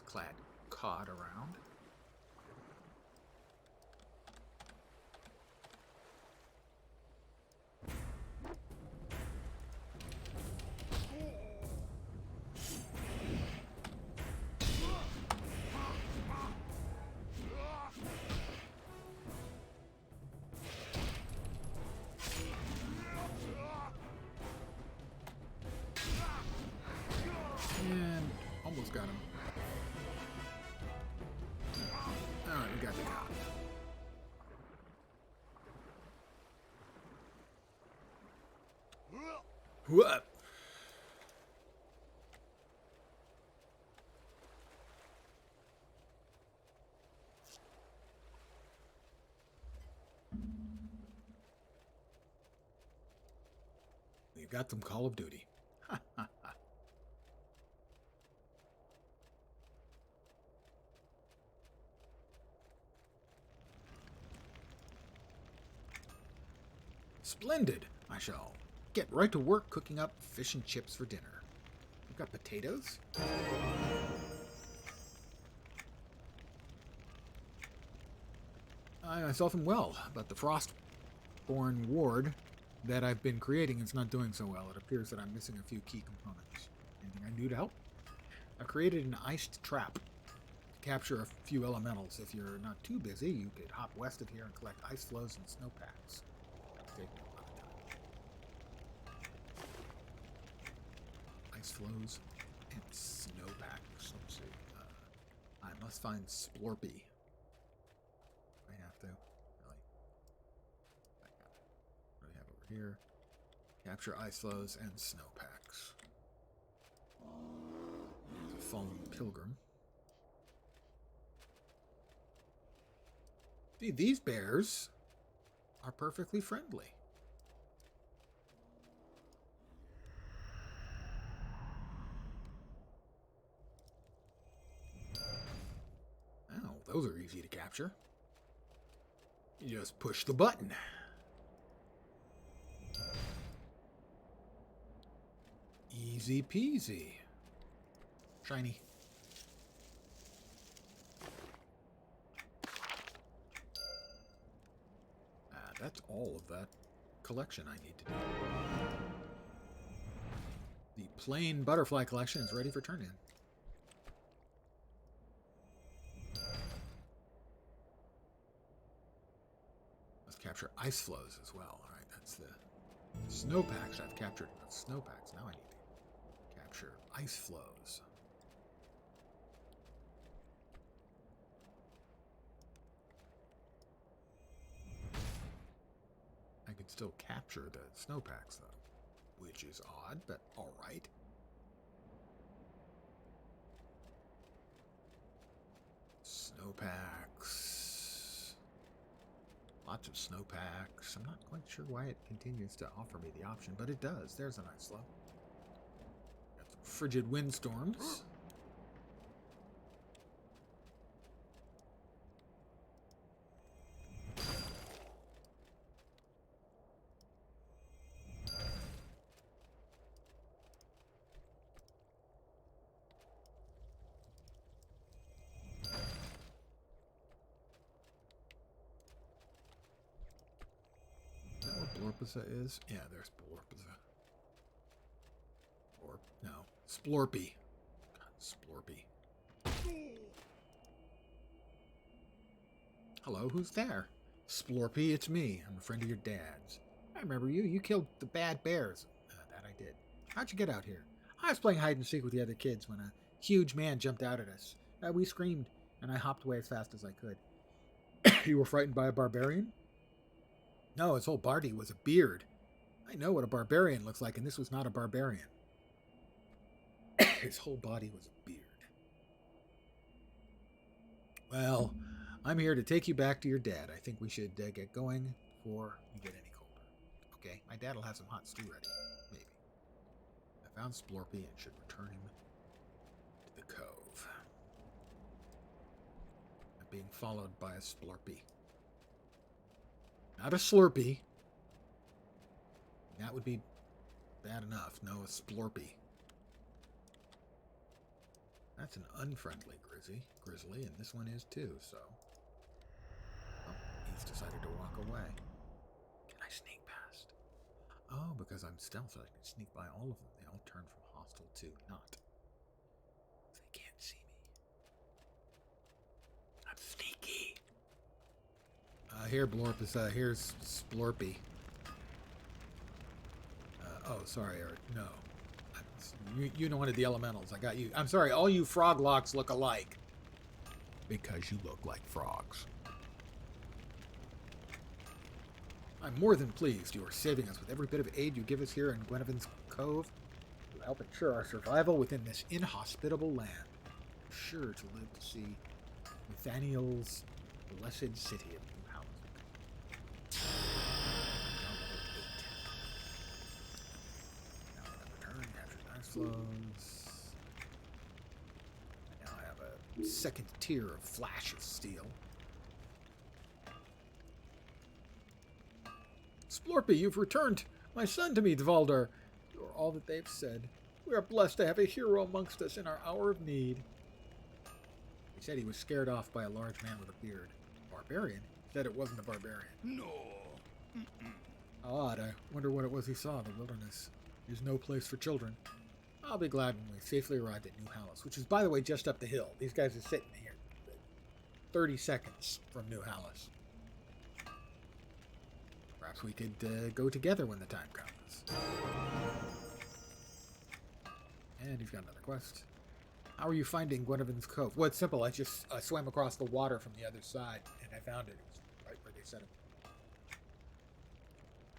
Clad cod around. And almost got him. Alright, we got the cod. What? We've got some Call of Duty. Splendid! I shall get right to work cooking up fish and chips for dinner. We've got potatoes. I myself am well, but the Frostborn ward that I've been creating is not doing so well. It appears that I'm missing a few key components. Anything I can do to help? I've created an iced trap to capture a few elementals. If you're not too busy, you could hop west of here and collect ice flows and snowpacks. Take me a lot of time. Ice flows and snowpacks. Let's see. I must find Splorpy. I have to. Really? What do we have over here? Capture ice flows and snowpacks. There's a fallen pilgrim. See, these bears are perfectly friendly. Those are easy to capture. You just push the button. Easy peasy. Shiny. That's all of that collection I need to do. The plain butterfly collection is ready for turn-in. Let's capture ice flows as well. All right, that's the snowpacks. I've captured enough snowpacks. Now I need to capture ice flows. I could still capture the snowpacks, though, which is odd, but all right. Snowpacks. Lots of snowpacks. I'm not quite sure why it continues to offer me the option, but it does. There's an ice flow. Got some frigid windstorms. Blorpisa is? Yeah, there's Blorpisa. Or, no, Splorpy. God, Splorpy. Hello, who's there? Splorpy, it's me. I'm a friend of your dad's. I remember you. You killed the bad bears. That I did. How'd you get out here? I was playing hide and seek with the other kids when a huge man jumped out at us. We screamed, and I hopped away as fast as I could. You were frightened by a barbarian? No, his whole body was a beard. I know what a barbarian looks like, and this was not a barbarian. His whole body was a beard. Well, I'm here to take you back to your dad. I think we should get going before you get any colder. Okay, my dad will have some hot stew ready. Maybe. I found Splorpy and should return him to the cove. I'm being followed by a Splorpy. Not a Slurpee. That would be bad enough. No, a Splorpy. That's an unfriendly grizzly, and this one is too, so... Oh, he's decided to walk away. Can I sneak past? Oh, because I'm stealth, I can sneak by all of them. They all turn from hostile to not. They can't see me. I'm sneaky. Here, Blorpus, here's Splorpy. Oh, sorry, or no. You know one of the elementals. I got you. I'm sorry, all you frog locks look alike. Because you look like frogs. I'm more than pleased you are saving us with every bit of aid you give us here in Gwenevins Cove. You help ensure our survival within this inhospitable land. I'm sure to live to see Nathaniel's blessed city of New Hounswick. Now I have return, captured ice flows. Now I have a second tier of flash of steel. Splorpy, you've returned my son to me, Dvaldar. You are all that they've said. We are blessed to have a hero amongst us in our hour of need. He said he was scared off by a large man with a beard. Barbarian? He said it wasn't a barbarian. No. Odd. I wonder what it was he saw. The wilderness is no place for children. I'll be glad when we safely arrived at New Hallis, which is, by the way, just up the hill. These guys are sitting here 30 seconds from New Hallis. Perhaps we could go together when the time comes. And he's got another quest. How are you finding Gwenevins Cove? Well, it's simple. I just swam across the water from the other side, and I found it. It was right where they said it.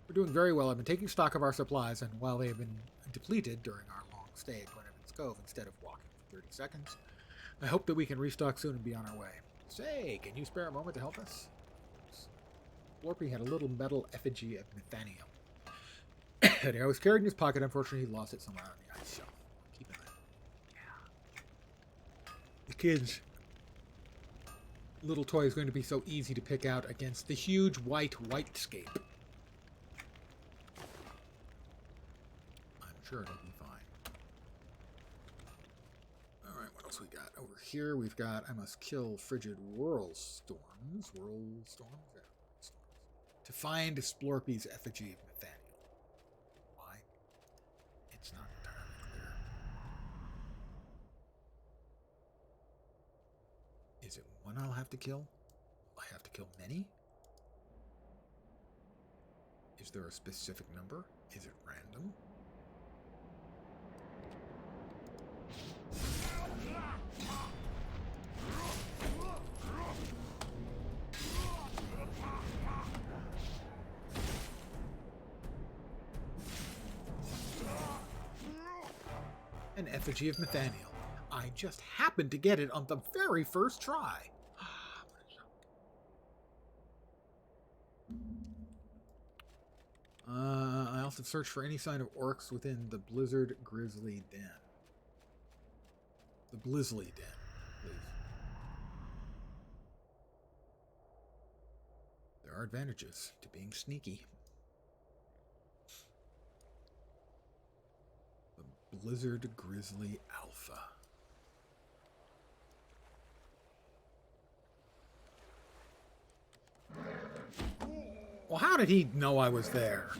We're doing very well. I've been taking stock of our supplies, and while they have been depleted during our long stay at Gwenevins Cove instead of walking for 30 seconds, I hope that we can restock soon and be on our way. Say, can you spare a moment to help us? Splorpy had a little metal effigy of Nathaniel. And I was carried in his pocket. Unfortunately, he lost it somewhere on the ice shelf. Keep it. Yeah. The kids little toy is going to be so easy to pick out against the huge whitescape. I'm sure it'll be fine. Alright, what else we got? Over here we've got I must kill frigid whirlstorms. Whirlstorms? Yeah, storms. To find Splorpy's effigy of Nathaniel. Why? It's not entirely clear. Is it one I'll have to kill? Will I have to kill many? Is there a specific number? Is it random? An effigy of Nathaniel. I just happened to get it on the very first try. I also searched for any sign of orcs within the Blizzard Grizzly Den. The Blizzly Den, please. There are advantages to being sneaky. The Blizzard Grizzly Alpha. Well, how did he know I was there?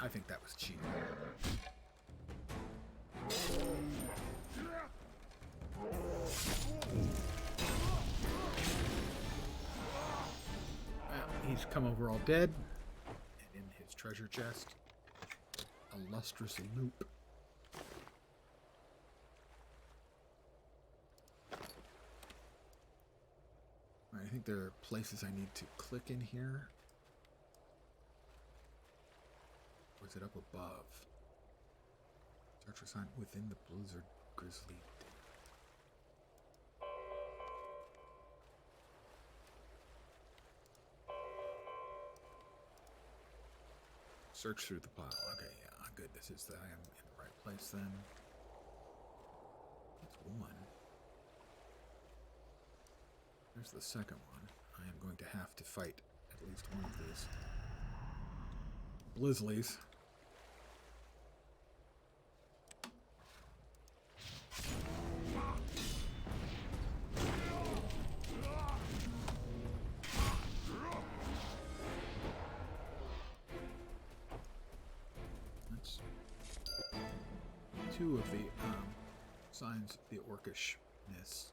I think that was cheating. Well, he's come over all dead. And in his treasure chest, a lustrous loop. I think there are places I need to click in here. Or is it up above? Search for sign within the Blizzard Grizzly Den. Search through the pile. Okay, yeah, good. This is I am in the right place then. That's one. There's the second one. I am going to have to fight at least one of these Blizzlies. That's two of the signs of the orcishness.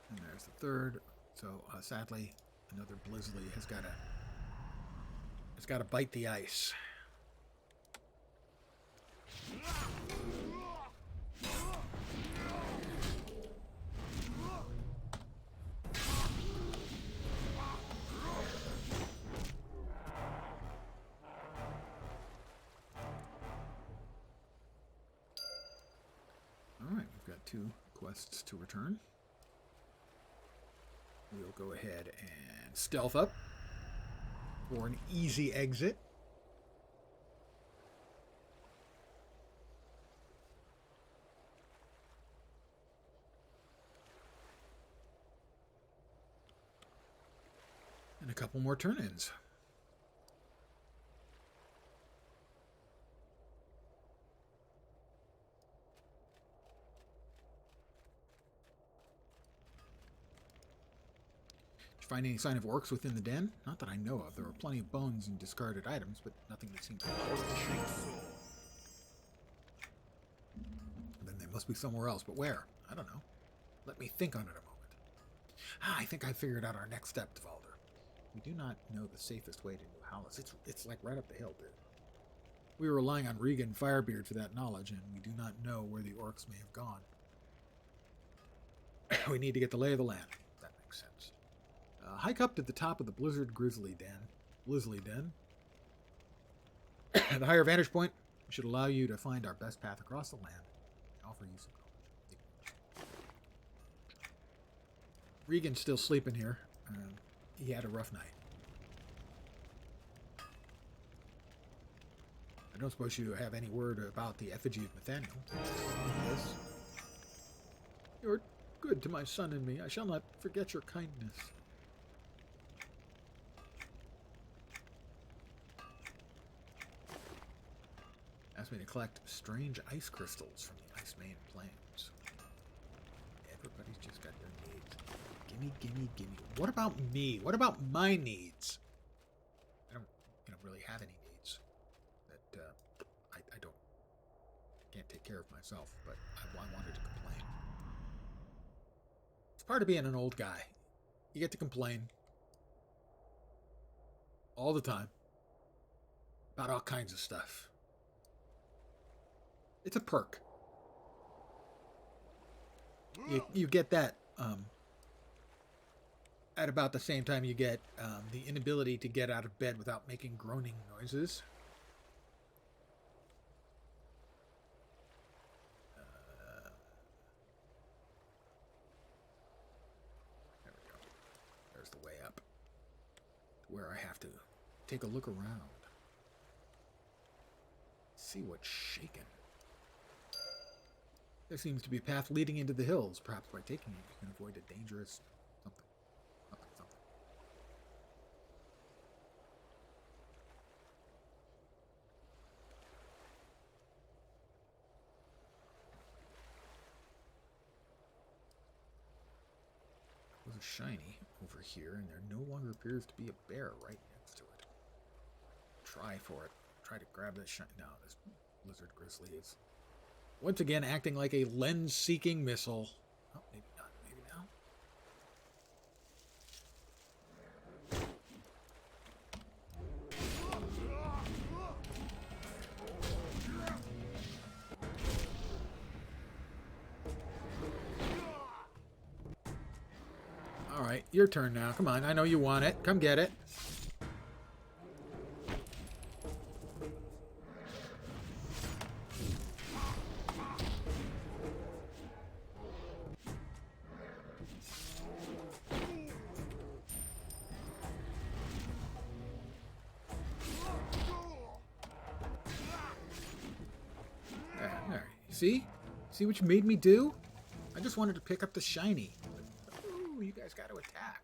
And there's the third. So sadly, another Blizzly has got to bite the ice. All right, we've got 2 quests to return. We'll go ahead and stealth up for an easy exit. And a couple more turn-ins. Find any sign of orcs within the den? Not that I know of. There are plenty of bones and discarded items, but nothing that seems important. Then they must be somewhere else, but where? I don't know. Let me think on it a moment. I think I figured out our next step, Dvalder. We do not know the safest way to New Hallis. It's like right up the hill, dude. We were relying on Regan Firebeard for that knowledge, and we do not know where the orcs may have gone. We need to get the lay of the land. That makes sense. Hike up to the top of the Blizzard Grizzly Den. The higher vantage point should allow you to find our best path across the land and offer you some knowledge. Regan's still sleeping here. He had a rough night. I don't suppose you have any word about the effigy of Nathaniel. Yes. You are good to my son and me. I shall not forget your kindness. Asked me to collect strange ice crystals from the Ice Main Plains. Everybody's just got their needs. Gimme, gimme, gimme. What about me? What about my needs? I don't, really have any needs. That I can't take care of myself, but I wanted to complain. It's part of being an old guy. You get to complain all the time about all kinds of stuff. It's a perk. You get that at about the same time you get the inability to get out of bed without making groaning noises. There we go. There's the way up. Where I have to take a look around. See what's shaking. There seems to be a path leading into the hills. Perhaps by taking it, you can avoid a dangerous something. There's a shiny over here, and there no longer appears to be a bear right next to it. Try for it. Try to grab this shiny. No, this lizard grizzly is once again acting like a lens-seeking missile. Oh, maybe not. Maybe now. All right, your turn now. Come on, I know you want it. Come get it. There. See? See what you made me do? I just wanted to pick up the shiny. Ooh, you guys got to attack.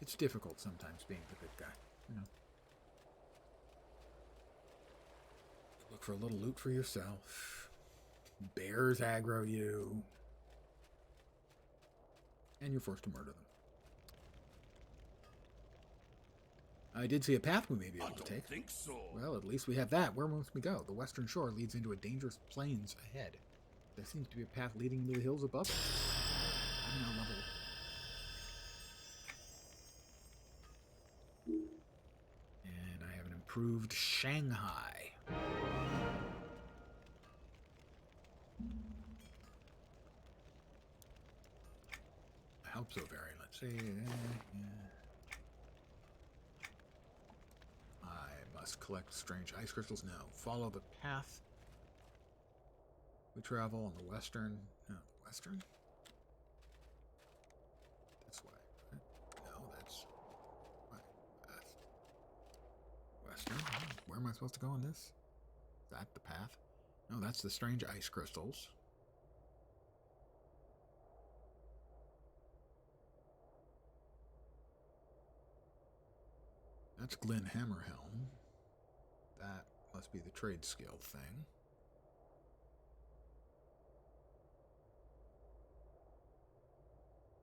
It's difficult sometimes being the good guy, you know. Look for a little loot for yourself. Bears aggro you. And you're forced to murder them. I did see a path we may be able to take. Think so. Well, at least we have that. Where must we go? The western shore leads into a dangerous plains ahead. There seems to be a path leading into the hills above us. I'm now level. And I have an improved Shanghai. I hope so, very. Let's see. I must collect strange ice crystals. No. Follow the path we travel on the western. No, western? This way. Right? No, that's west. Western? Where am I supposed to go on this? Is that the path? No, that's the strange ice crystals. That's Glen Hammerhelm. That must be the trade skill thing.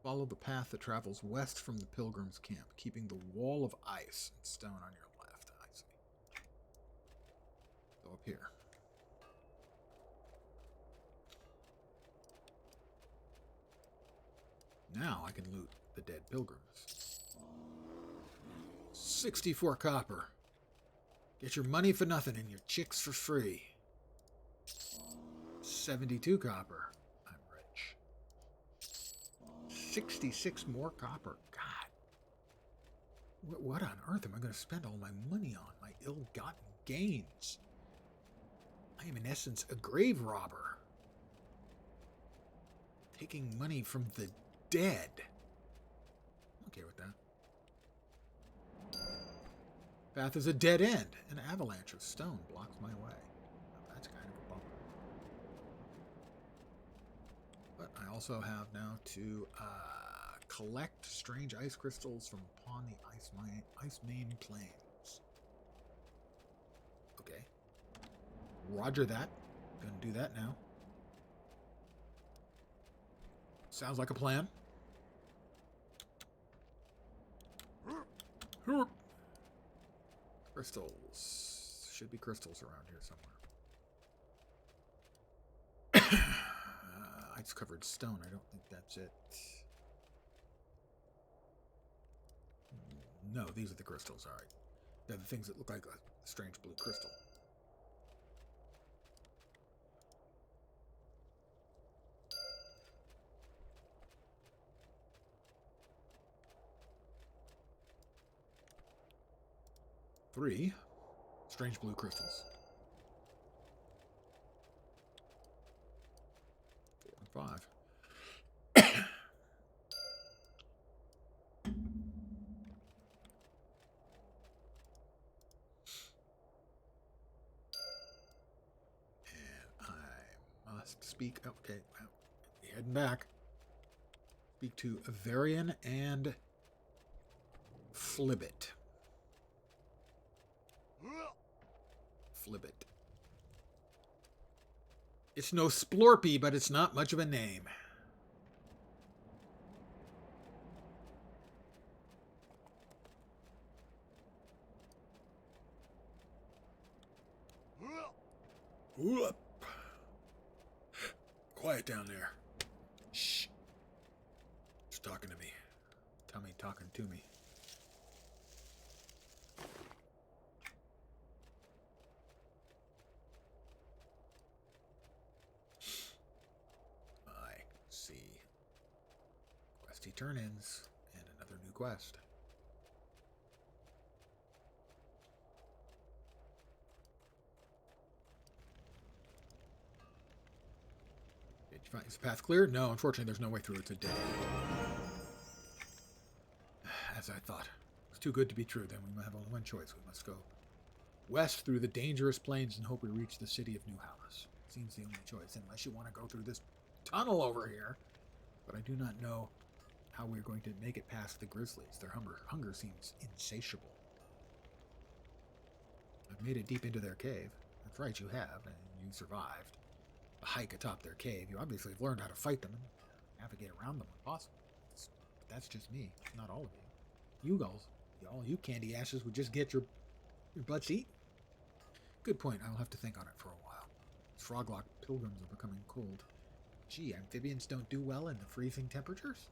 Follow the path that travels west from the pilgrim's camp, keeping the wall of ice and stone on your left. I see. Go up here. Now I can loot the dead pilgrims. 64 copper. Get your money for nothing and your chicks for free. 72 copper. I'm rich. 66 more copper. God. What on earth am I going to spend all my money on? My ill-gotten gains. I am in essence a grave robber. Taking money from the dead. I'm okay with that. Path is a dead end. An avalanche of stone blocks my way. Now that's kind of a bummer. But I also have now to collect strange ice crystals from upon the ice main plains. Okay. Roger that. Gonna do that now. Sounds like a plan. Crystals. Should be crystals around here somewhere. Ice-covered stone. I don't think that's it. No, these are the crystals. All right. They're the things that look like a strange blue crystal. Three strange blue crystals. 4 and 5. And I must speak. Okay, well, heading back. Speak to Avarian and Flibbit. Flibbit. It's no Splorpy, but it's not much of a name. Whoop. Quiet down there. Shh. It's talking to me. Tummy talking to me. I see. Questy turn-ins and another new quest. Is the path clear? No, unfortunately, there's no way through. It's a dead end. As I thought. It's too good to be true. Then we have only one choice. We must go west through the dangerous plains and hope we reach the city of New House. Seems the only choice, unless you want to go through this tunnel over here. But I do not know how we're going to make it past the grizzlies. Their hunger seems insatiable. I've made it deep into their cave. That's right, you have, and you survived. A hike atop their cave. You obviously have learned how to fight them and navigate around them when possible. But that's just me, not all of you. You guys, all you candy asses would just get your butts eaten. Good point. I'll have to think on it for a while. Froglock pilgrims are becoming cold. Gee, amphibians don't do well in the freezing temperatures?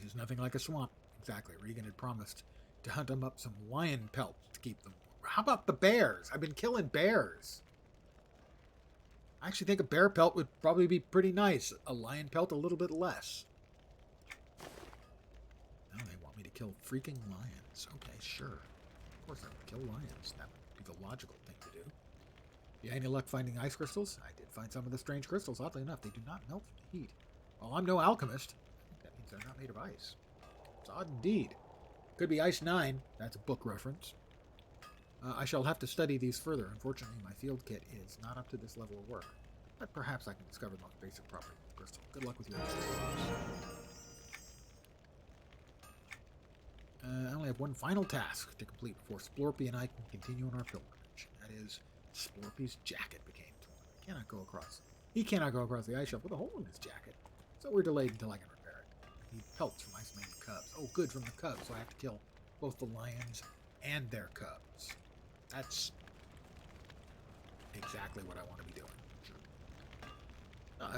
This is nothing like a swamp. Exactly. Regan had promised to hunt them up some lion pelt to keep them warm. How about the bears? I've been killing bears. I actually think a bear pelt would probably be pretty nice. A lion pelt a little bit less. Now they want me to kill freaking lions. Okay, sure. Of course I would kill lions. That would be the logical thing to do. You had any luck finding ice crystals? I did find some of the strange crystals. Oddly enough, they do not melt from the heat. Well, I'm no alchemist. I think that means they're not made of ice. It's odd indeed. Could be Ice 9. That's a book reference. I shall have to study these further. Unfortunately, my field kit is not up to this level of work. But perhaps I can discover the most basic properties of the crystal. Good luck with your research. I only have one final task to complete before Splorpy and I can continue on our pilgrimage. That is, Splorpy's jacket became torn. I cannot go across. He cannot go across the ice shelf with a hole in his jacket. So we're delayed until I can repair it. I need pelts from Ice Main cubs. Oh, good, from the cubs. So I have to kill both the lions and their cubs. That's exactly what I want to be doing. Sure.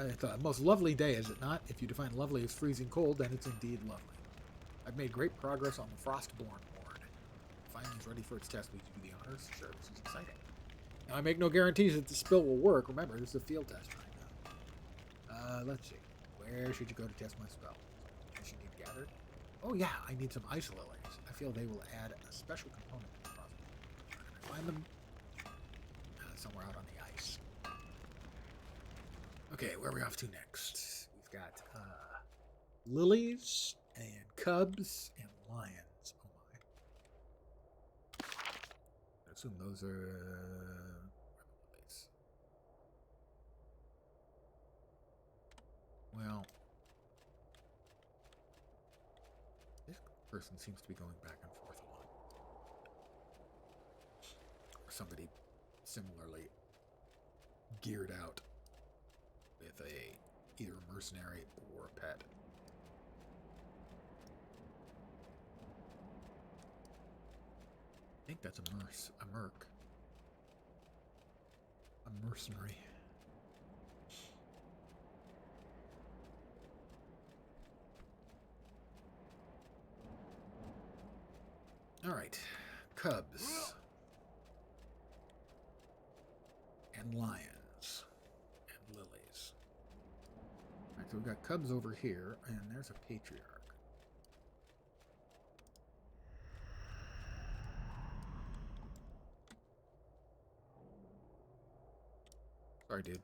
It's a most lovely day, is it not? If you define lovely as freezing cold, then it's indeed lovely. I've made great progress on the Frostborn ward. Finally, is ready for its test. Will you do the honors? Sure, this is exciting. Now, I make no guarantees that the spill will work. Remember, this is a field test right now. Let's see. Where should you go to test my spell? I should need gathered. Oh yeah, I need some ice lilies. I feel they will add a special component to the Frostborn. Where can I find them? Somewhere out on the ice. Okay, where are we off to next? We've got lilies and cubs and lions. Oh my. assume those are lilies. Well, this person seems to be going back and forth a lot. Or somebody similarly geared out with either a mercenary or a pet. I think that's a merc. A mercenary. Alright. Cubs. And lions. And lilies. Alright, so we've got cubs over here, and there's a patriarch. Sorry, dude.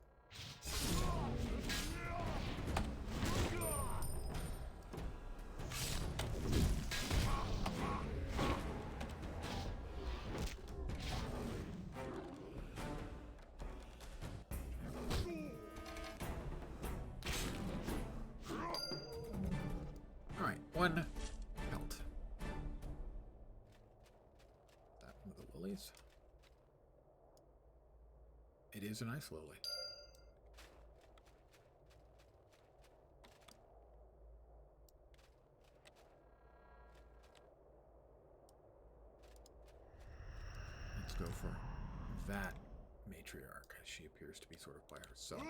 Alright, one pelt. That one of the lilies. It is a nice lily. Let's go for that matriarch, as she appears to be sort of by herself.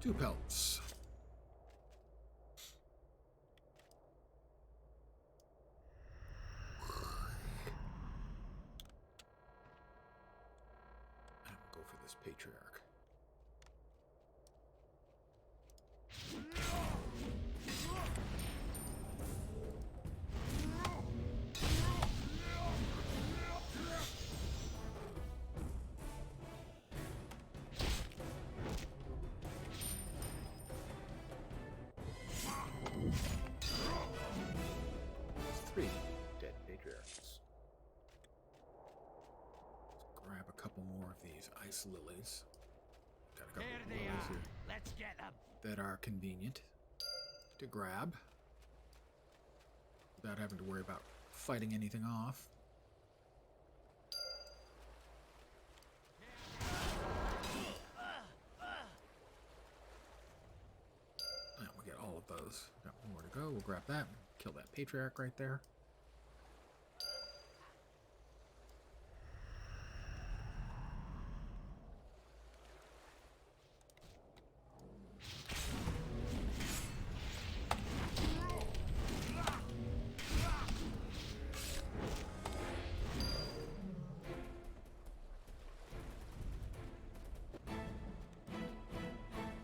Two pelts. And we'll go for this patriarch. Three dead patriarchs. Let's grab a couple more of these ice lilies. Got a couple Here of they lilies are. here Let's get them. that are convenient to grab without having to worry about fighting anything off. And we get all of those. Got more to go. We'll grab that. Kill that patriarch right there.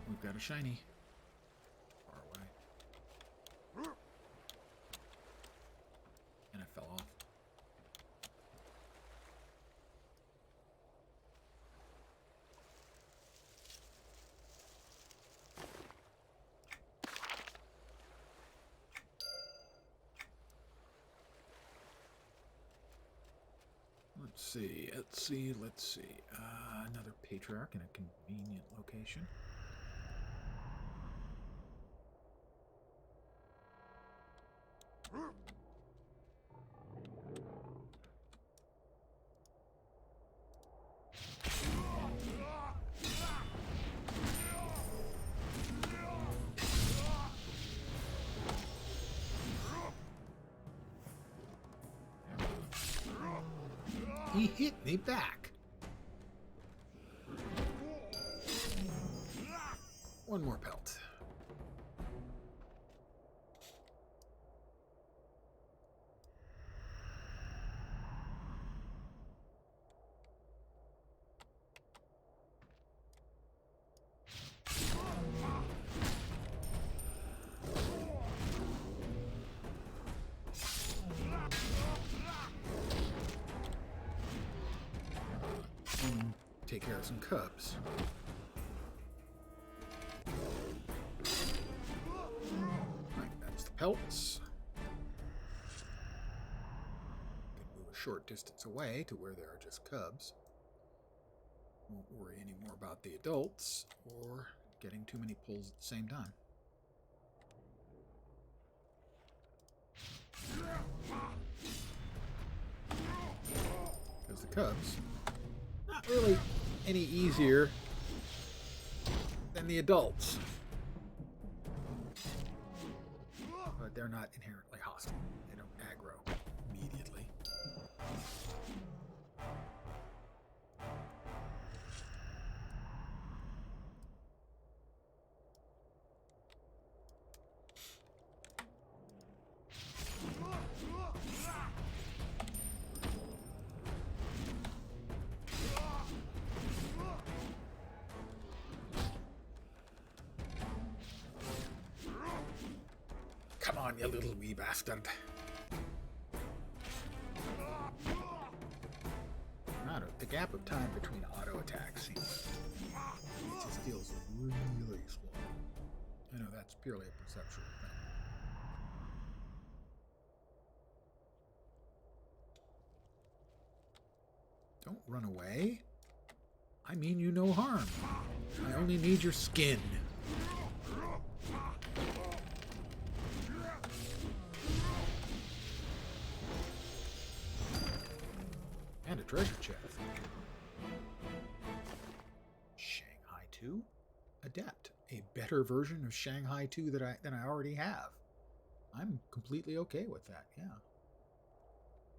We've got a shiny. Far away. And it fell off. Let's see. Another patriarch in a convenient location. He hit me back. One more pelt. take care of some cubs. Right, that's the pelts. Can move a short distance away to where there are just cubs. Won't worry anymore about the adults or getting too many pulls at the same time. Because the cubs, not really any easier than the adults. But they're not inherently hostile. They don't aggro immediately. Come on, you little wee bastard. The gap of time between auto attacks, it just feels really slow. I know that's purely a perceptual thing. Don't run away. I mean you no harm. I only need your skin. And a treasure chest. Shanghai 2? Adept. A better version of Shanghai 2 than I already have. I'm completely okay with that, yeah.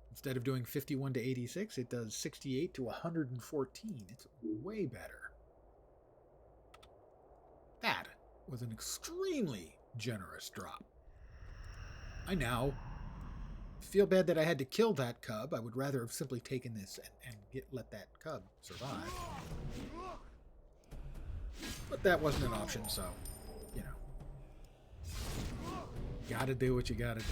Instead of doing 51 to 86, it does 68 to 114. It's way better. That was an extremely generous drop. I now feel bad that I had to kill that cub. I would rather have simply taken this and let that cub survive. But that wasn't an option, so, you know. Gotta do what you gotta do.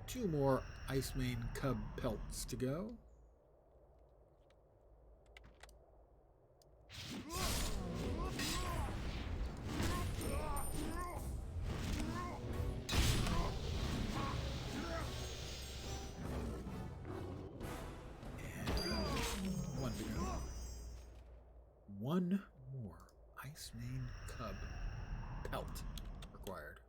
Two more Ice Mane cub pelts to go. One to go. One more Ice Mane cub pelt required.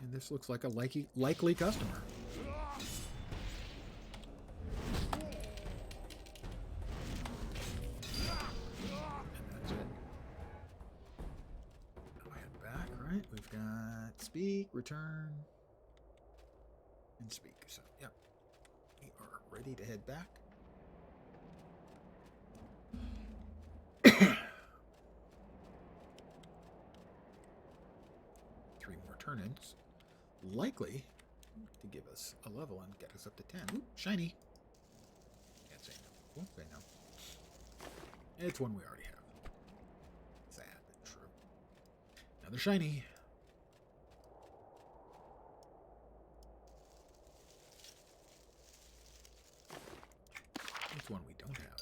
And this looks like a likely customer. And that's it. Now head back, right? We've got speak, return, and speak. So, yep. We are ready to head back. Three more turn-ins. Likely to give us a level and get us up to 10. Ooh, shiny. Can't say no. Won't say no. It's one we already have. Sad, but true. Another shiny. It's one we don't have.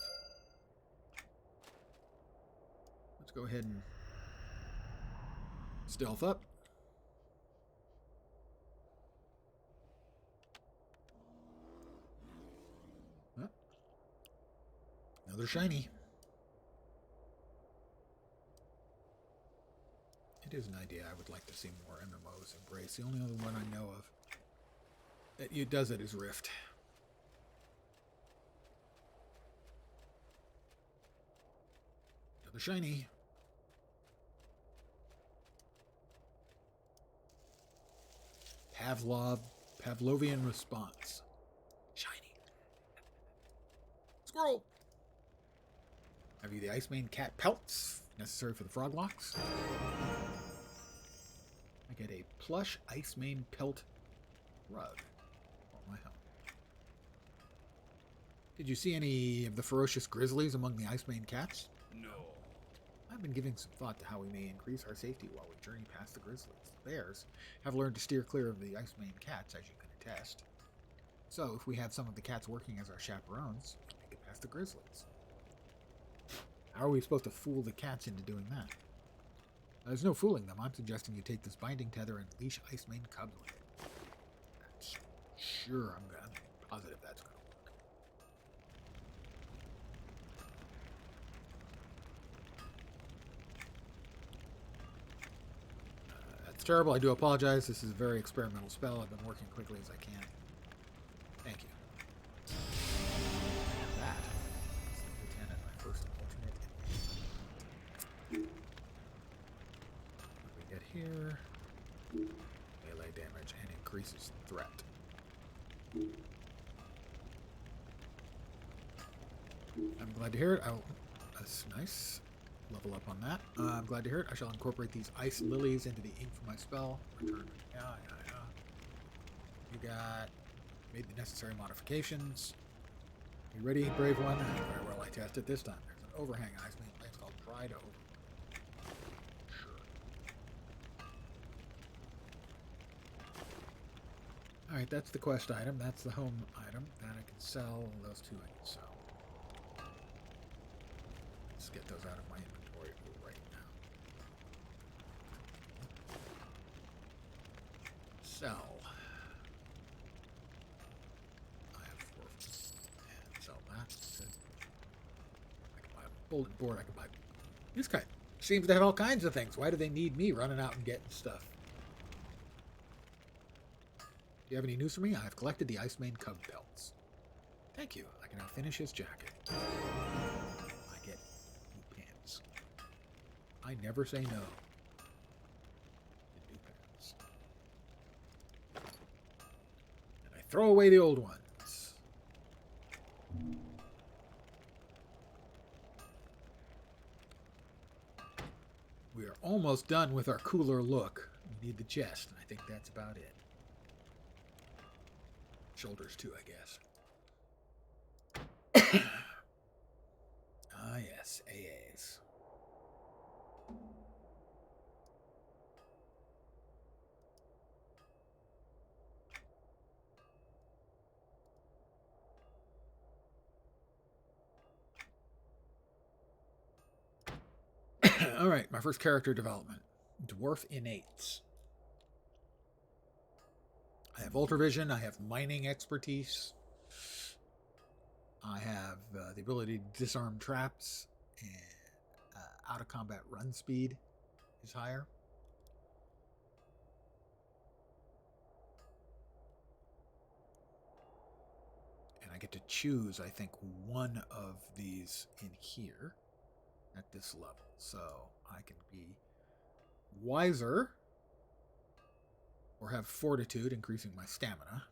Let's go ahead and stealth up. Another shiny. It is an idea I would like to see more MMOs embrace. The only other one I know of that does it is Rift. Another shiny. Pavlovian response. Shiny. Squirrel. Have you the Ice Mane cat pelts necessary for the frog locks? I get a plush Ice Mane pelt rug. Oh my hell. Did you see any of the ferocious grizzlies among the Ice Mane cats? No. I I've been giving some thought to how we may increase our safety while we journey past the grizzlies. The bears have learned to steer clear of the ice-mane cats, as you can attest. So, if we have some of the cats working as our chaperones, we can make it past the grizzlies. How are we supposed to fool the cats into doing that? There's no fooling them. I'm suggesting you take this binding tether and leash ice-mane cubs with it. That's sure, I'm positive that's going to work. That's terrible. I do apologize. This is a very experimental spell. I've been working quickly as I can. Thank you. That is the lieutenant, my first alternate. What do we get here? Melee damage and increases threat. I'm glad to hear it. That's nice. Level up on that. I'm glad to hear it. I shall incorporate these ice lilies into the ink for my spell. Return. Yeah. You got made the necessary modifications. You ready, brave one? Very well, I test it this time. There's an overhang ice mane place called Pride Over. Sure. Alright, that's the quest item. That's the home item. That I can sell. Those two I can sell. Let's get those out of my inventory right now. Sell. I have 4. And sell that. Good. I can buy a bulletin board. I can buy. This guy seems to have all kinds of things. Why do they need me running out and getting stuff? Do you have any news for me? I have collected the Ice-Mane cub belts. Thank you. I can now finish his jacket. I get new pants. I never say no. Get new pants. And I throw away the old ones. We are almost done with our cooler look. We need the chest. I think that's about it. Shoulders too, I guess. Ah, yes, AAs. All right, my first character development. Dwarf innates. I have ultravision. I have mining expertise. I have the ability to disarm traps, and out of combat run speed is higher. And I get to choose, I think, one of these in here at this level. So I can be wiser or have fortitude, increasing my stamina.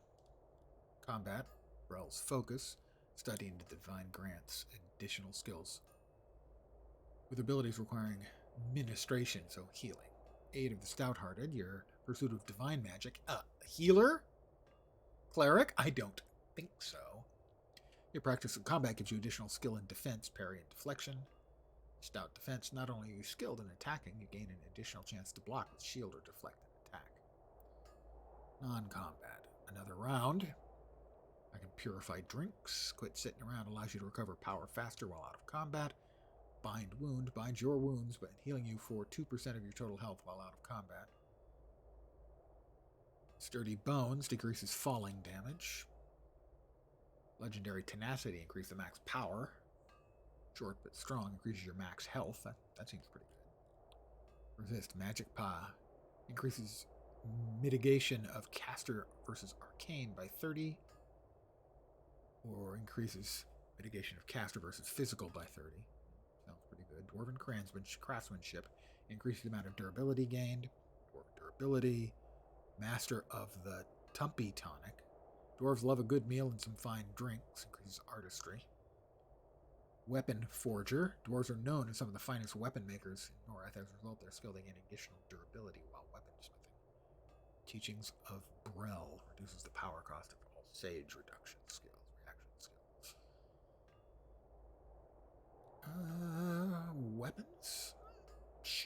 Combat, Rel's focus, studying the divine grants, additional skills. With abilities requiring ministration, so healing. Aid of the stout-hearted, your pursuit of divine magic. Healer? Cleric? I don't think so. Your practice of combat gives you additional skill in defense, parry, and deflection. Stout defense, not only are you skilled in attacking, you gain an additional chance to block with shield or deflect an attack. Non-combat. Another round. I can purify drinks. Quit sitting around allows you to recover power faster while out of combat. Bind wound binds your wounds, but healing you for 2% of your total health while out of combat. Sturdy bones decreases falling damage. Legendary tenacity increases the max power. Short but strong increases your max health. That seems pretty good. Resist magic pa increases mitigation of caster versus arcane by 30, or increases mitigation of caster versus physical by 30. Sounds pretty good. Dwarven craftsmanship increases the amount of durability gained. Dwarven durability. Master of the Tumpy tonic. Dwarves love a good meal and some fine drinks. Increases artistry. Weapon forger. Dwarves are known as some of the finest weapon makers in North. As a result, their skill they gain additional durability while weaponsmithing. Teachings of Brel reduces the power cost of all sage reaction skills. Weapons?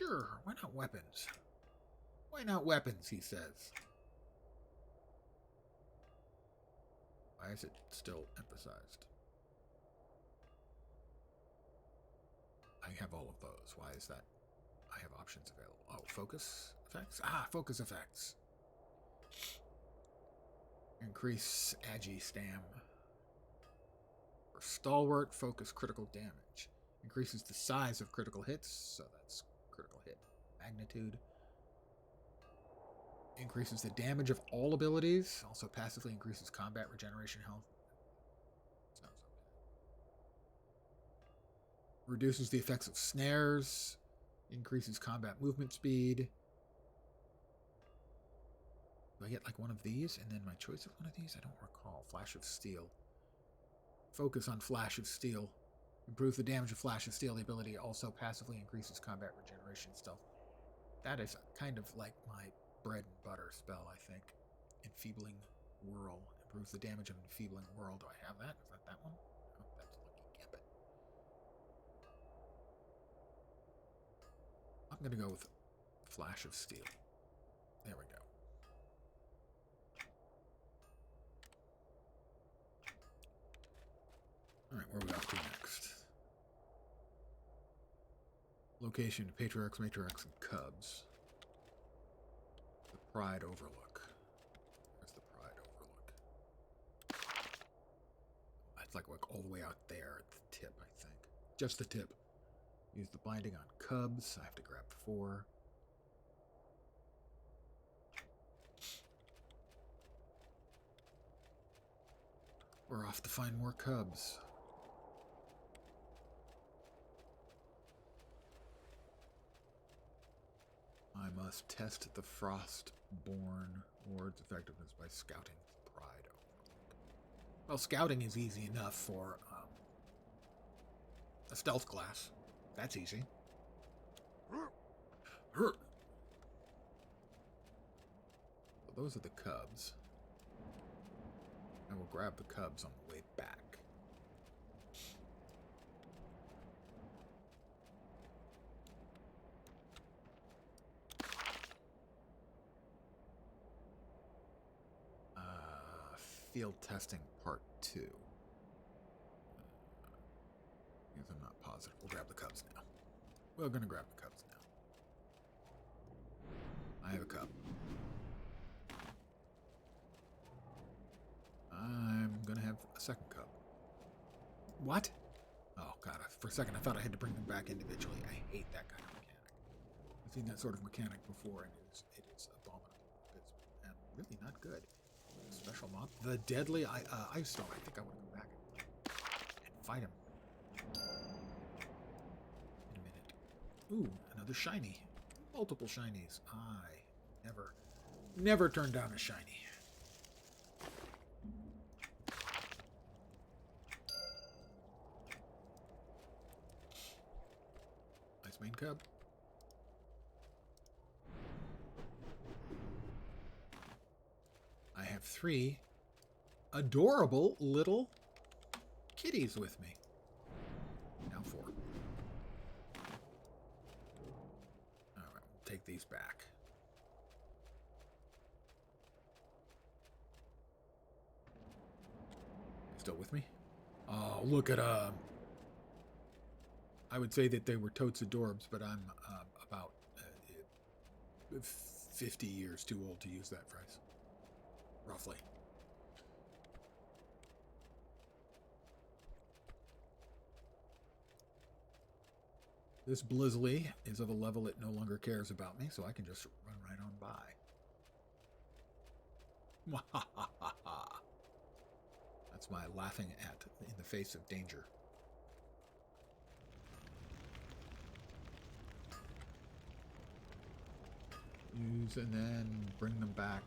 Sure, why not weapons? Why not weapons, he says. Why is it still emphasized? I have all of those. Why is that? I have options available. Oh, focus effects? Ah, focus effects. Increase agi stam. For stalwart, focus critical damage. Increases the size of critical hits, so that's critical hit magnitude. Increases the damage of all abilities. Also passively increases combat regeneration health. Sounds okay. Reduces the effects of snares. Increases combat movement speed. Do I get like one of these and then my choice of one of these? I don't recall. Flash of Steel. Focus on Flash of Steel. Improves the damage of Flash of Steel. The ability also passively increases combat regeneration stealth. That is kind of like my bread and butter spell, I think. Enfeebling Whirl. Improves the damage of Enfeebling Whirl. Do I have that? Is that one? Oh, that's Lucky Gambit. I'm going to go with Flash of Steel. There we go. Alright, where are we off to next? Location, Patriarchs, Matriarchs, and Cubs. The Pride Overlook. Where's the Pride Overlook? That's like all the way out there at the tip, I think. Just the tip. Use the binding on Cubs. I have to grab 4. We're off to find more Cubs. I must test the Frostborn ward's effectiveness by scouting the Pride Overlook. Well, scouting is easy enough for a stealth class. That's easy. So those are the Cubs. I will grab the Cubs on the way back. Field testing part 2. Because I'm not positive. We'll grab the Cubs now. We're going to grab the Cubs now. I have a Cub. I'm going to have a second Cub. What? Oh, God. For a second, I thought I had to bring them back individually. I hate that kind of mechanic. I've seen that sort of mechanic before, and it is abominable. It's really not good. Special mod. The Deadly Ice Storm. I think I want to go back and fight him. In a minute. Ooh, another shiny. Multiple shinies. I never turn down a shiny. Ice Mane Cub. I have 3 adorable little kitties with me. Now 4. Alright, we'll take these back. Still with me? Oh, look at I would say that they were totes adorbs, but I'm about 50 years too old to use that phrase. Roughly. This Blizzly is of a level it no longer cares about me, so I can just run right on by. That's my laughing at in the face of danger. Use and then bring them back.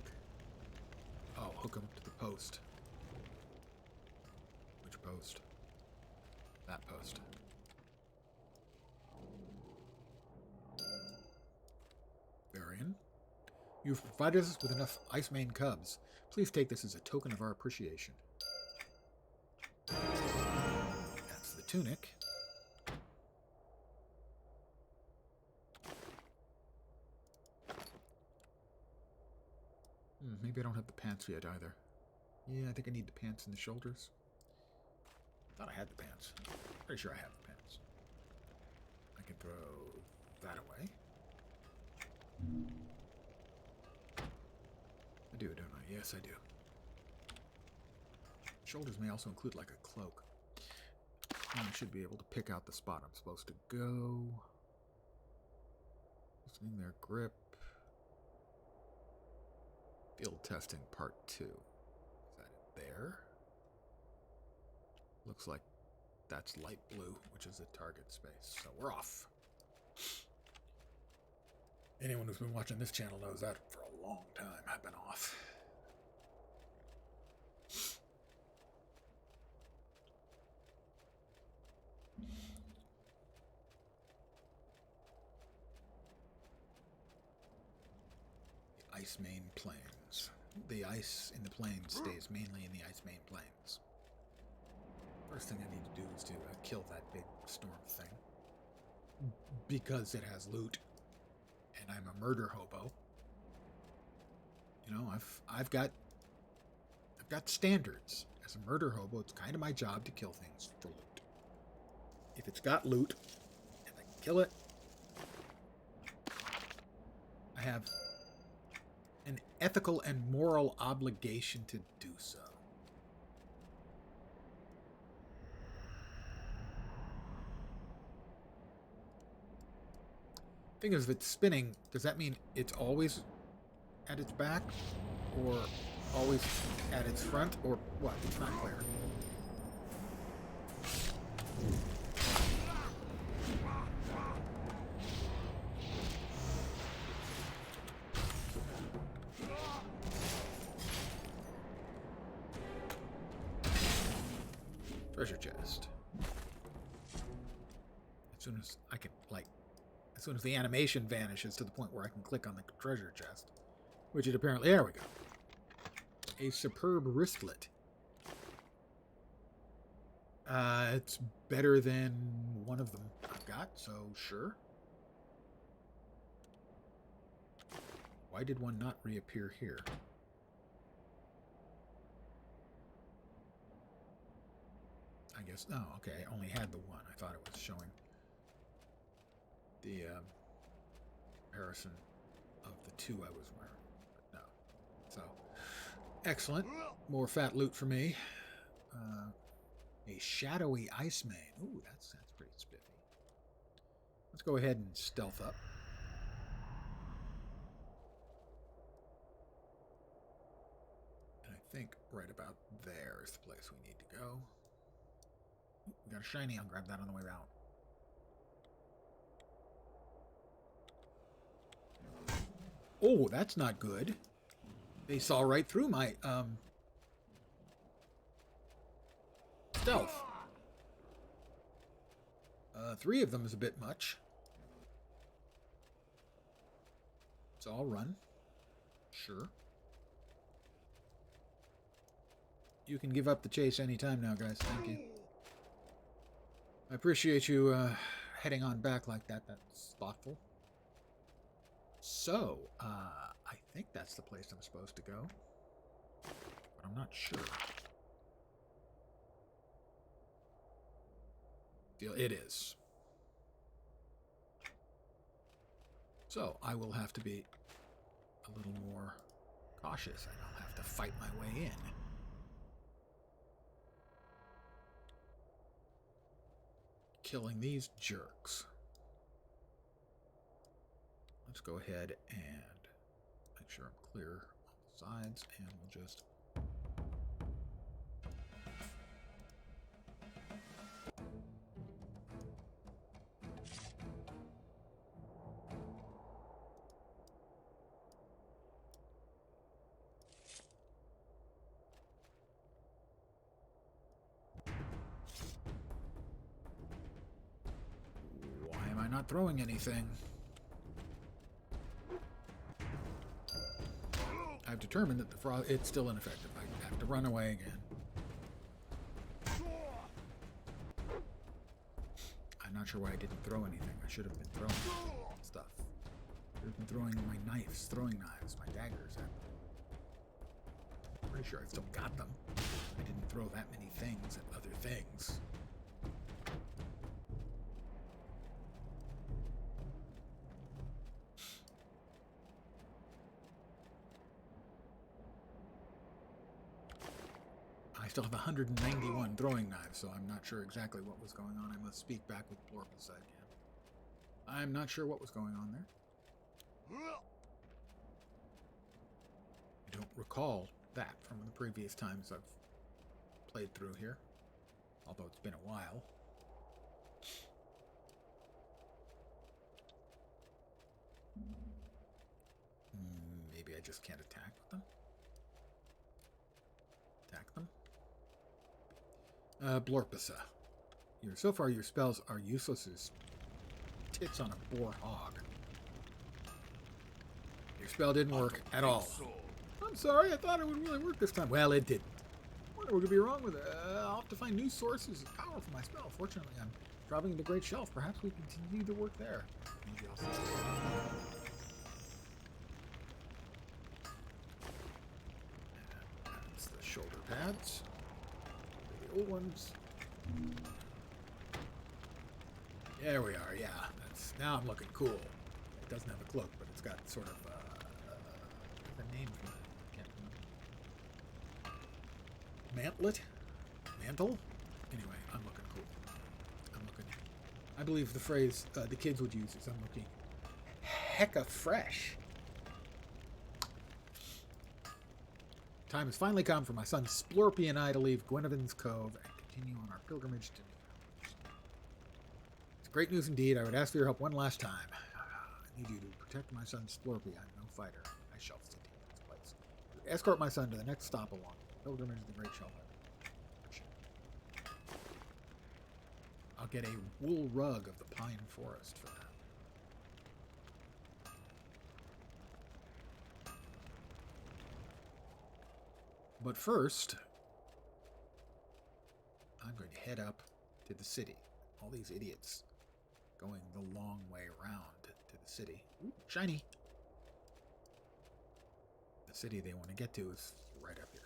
Oh, hook them to the post. Which post? That post. Varian. You've provided us with enough Ice Mane Cubs. Please take this as a token of our appreciation. That's the tunic. maybe I don't have the pants yet either. Yeah, I think I need the pants and the shoulders. Thought I had the pants. Pretty sure I have the pants. I can throw that away. I do, don't I? Yes, I do. Shoulders may also include like a cloak. And I should be able to pick out the spot I'm supposed to go. Listening their grip. Field testing part 2. Is that it there? Looks like that's light blue, which is a target space. So we're off. Anyone who's been watching this channel knows that for a long time I've been off. The ice main plains. The ice in the plains stays mainly in the ice main plains. First thing I need to do is to kill that big storm thing. Because it has loot. And I'm a murder hobo. You know, I've got standards. As a murder hobo, it's kind of my job to kill things for loot. If it's got loot, and I can kill it, I have an ethical and moral obligation to do so. Thing is, if it's spinning, does that mean it's always at its back? Or always at its front? Or what? It's not clear. Treasure chest. As soon as I can, like, as soon as the animation vanishes to the point where I can click on the treasure chest. Which it apparently... There we go. A superb wristlet. It's better than one of them I've got, so sure. Why did one not reappear here? I guess... Oh, okay. I only had the one. I thought it was showing the comparison of the two I was wearing. But no. So, excellent. More fat loot for me. A shadowy ice main. Ooh, that's pretty spiffy. Let's go ahead and stealth up. And I think right about there is the place we need to go. Ooh, we got a shiny. I'll grab that on the way out. Oh, that's not good. They saw right through my stealth. 3 of them is a bit much. So I'll run. Sure. You can give up the chase anytime now, guys. Thank you. I appreciate you heading on back like that. That's thoughtful. So, I think that's the place I'm supposed to go. But I'm not sure. It is. So, I will have to be a little more cautious. I don't have to fight my way in. Killing these jerks. Let's go ahead and make sure I'm clear on the sides, and we'll just... Why am I not throwing anything? I've determined that the frog, it's still ineffective. I have to run away again. I'm not sure why I didn't throw anything. I should have been throwing stuff. I should have been throwing my knives, throwing knives, my daggers at them. quite sure I've still got them. I didn't throw that many things at other things. I still have 191 throwing knives, so I'm not sure exactly what was going on. I must speak back with Blorpus again. I'm not sure what was going on there. I don't recall that from the previous times I've played through here, although it's been a while. Maybe I just can't attack with them? Attack them? Blorpisa. So far your spells are useless as tits on a boar hog. Your spell didn't work at all. I'm sorry, I thought it would really work this time. Well, it didn't. What could be wrong with it? I'll have to find new sources of power for my spell. Fortunately, I'm traveling to the Great Shelf. Perhaps we can continue to work there. Maybe I'll see. That's the shoulder pads. The old ones. There we are, yeah. Now I'm looking cool. It doesn't have a cloak, but it's got sort of a name for it. I can't remember. Mantlet? Mantle? Anyway, I'm looking cool. I believe the phrase the kids would use is I'm looking hecka fresh. Time has finally come for my son Splorpy and I to leave Gwynevein's Cove and continue on our pilgrimage to New York. It's great news indeed. I would ask for your help one last time. I need you to protect my son Splorpy. I'm no fighter. I shall stay in this place. Escort my son to the next stop along the pilgrimage to the Great Shelf. I'll get a wool rug of the pine forest for that. But first, I'm going to head up to the city. All these idiots going the long way around to the city. Ooh, shiny! The city they want to get to is right up here.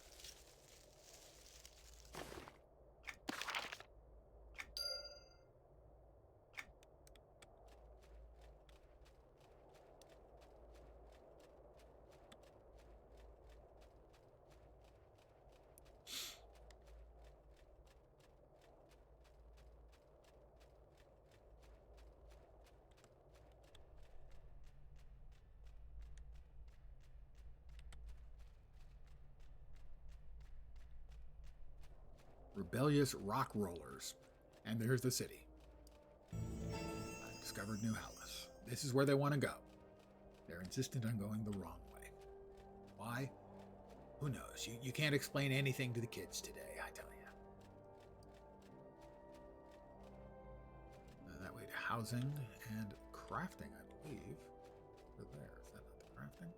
Rebellious rock rollers. And there's the city. I've discovered New Hallis. This is where they want to go. They're insistent on going the wrong way. Why? Who knows? You can't explain anything to the kids today, I tell you. That way to housing and crafting, I believe. Over there. Is that not the crafting?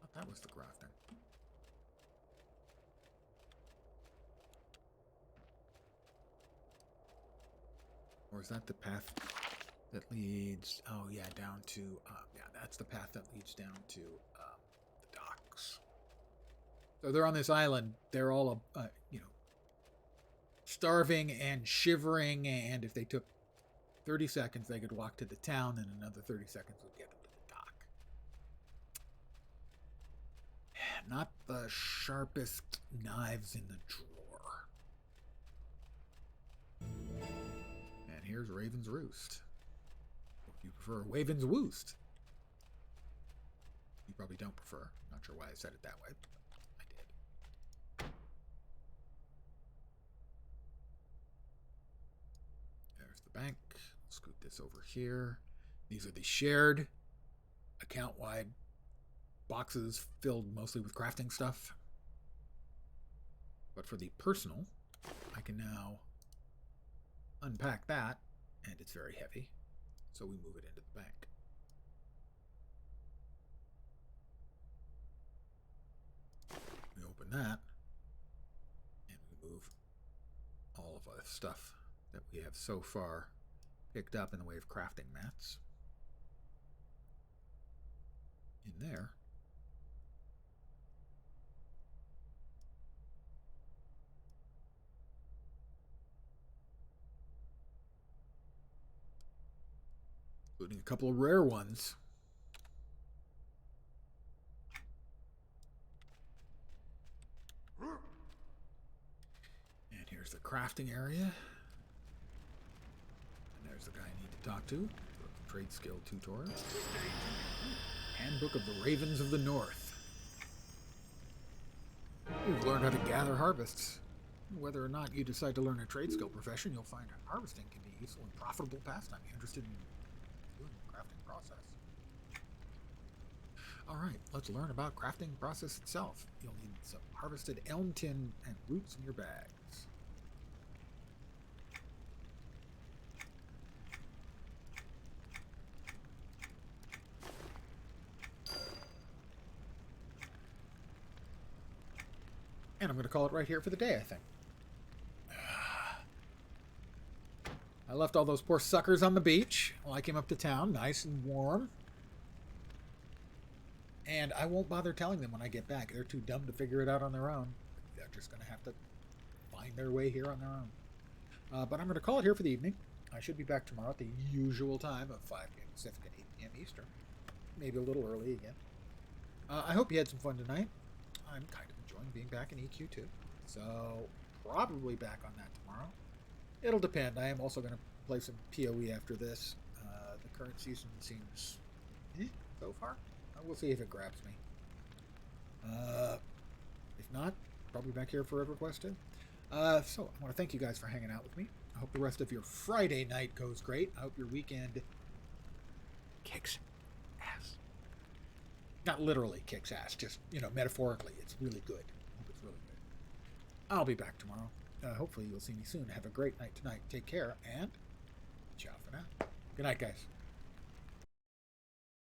I thought that was the crafting. Or is that the path that leads... Oh, yeah, down to... yeah, that's the path that leads down to the docks. So they're on this island. They're all, starving and shivering. And if they took 30 seconds, they could walk to the town. And another 30 seconds would get them to the dock. Not the sharpest knives in the drawer. Here's Raven's Roost. Or if you prefer Waven's Woost. You probably don't prefer. I'm not sure why I said it that way, but I did. There's the bank. Scoot this over here. These are the shared account-wide boxes filled mostly with crafting stuff. But for the personal, I can now unpack that, and it's very heavy, so we move it into the bank. We open that, and we move all of the stuff that we have so far picked up in the way of crafting mats in there. including a couple of rare ones. And here's the crafting area. And there's the guy I need to talk to. Trade skill tutorial. Handbook of the Ravens of the North. You've learned how to gather harvests. Whether or not you decide to learn a trade skill profession, you'll find harvesting can be a useful and profitable pastime. You're interested in doing the crafting process. Alright, let's learn about crafting process itself. You'll need some harvested elm tin and roots in your bags. And I'm going to call it right here for the day, I think. I left all those poor suckers on the beach while I came up to town, nice and warm. And I won't bother telling them when I get back. They're too dumb to figure it out on their own. They're just going to have to find their way here on their own. But I'm going to call it here for the evening. I should be back tomorrow at the usual time of 5 p.m. Pacific and 8 p.m. Eastern. Maybe a little early again. I hope you had some fun tonight. I'm kind of enjoying being back in EQ2. So, probably back on that tomorrow. It'll depend. I am also going to play some PoE after this. The current season seems so far. We'll see if it grabs me. If not, probably back here for EverQuest 2. So, I want to thank you guys for hanging out with me. I hope the rest of your Friday night goes great. I hope your weekend kicks ass. Not literally kicks ass, just, metaphorically. It's really good. I hope it's really good. I'll be back tomorrow. Hopefully you'll see me soon. Have a great night tonight. Take care, and ciao for now. Good night, guys.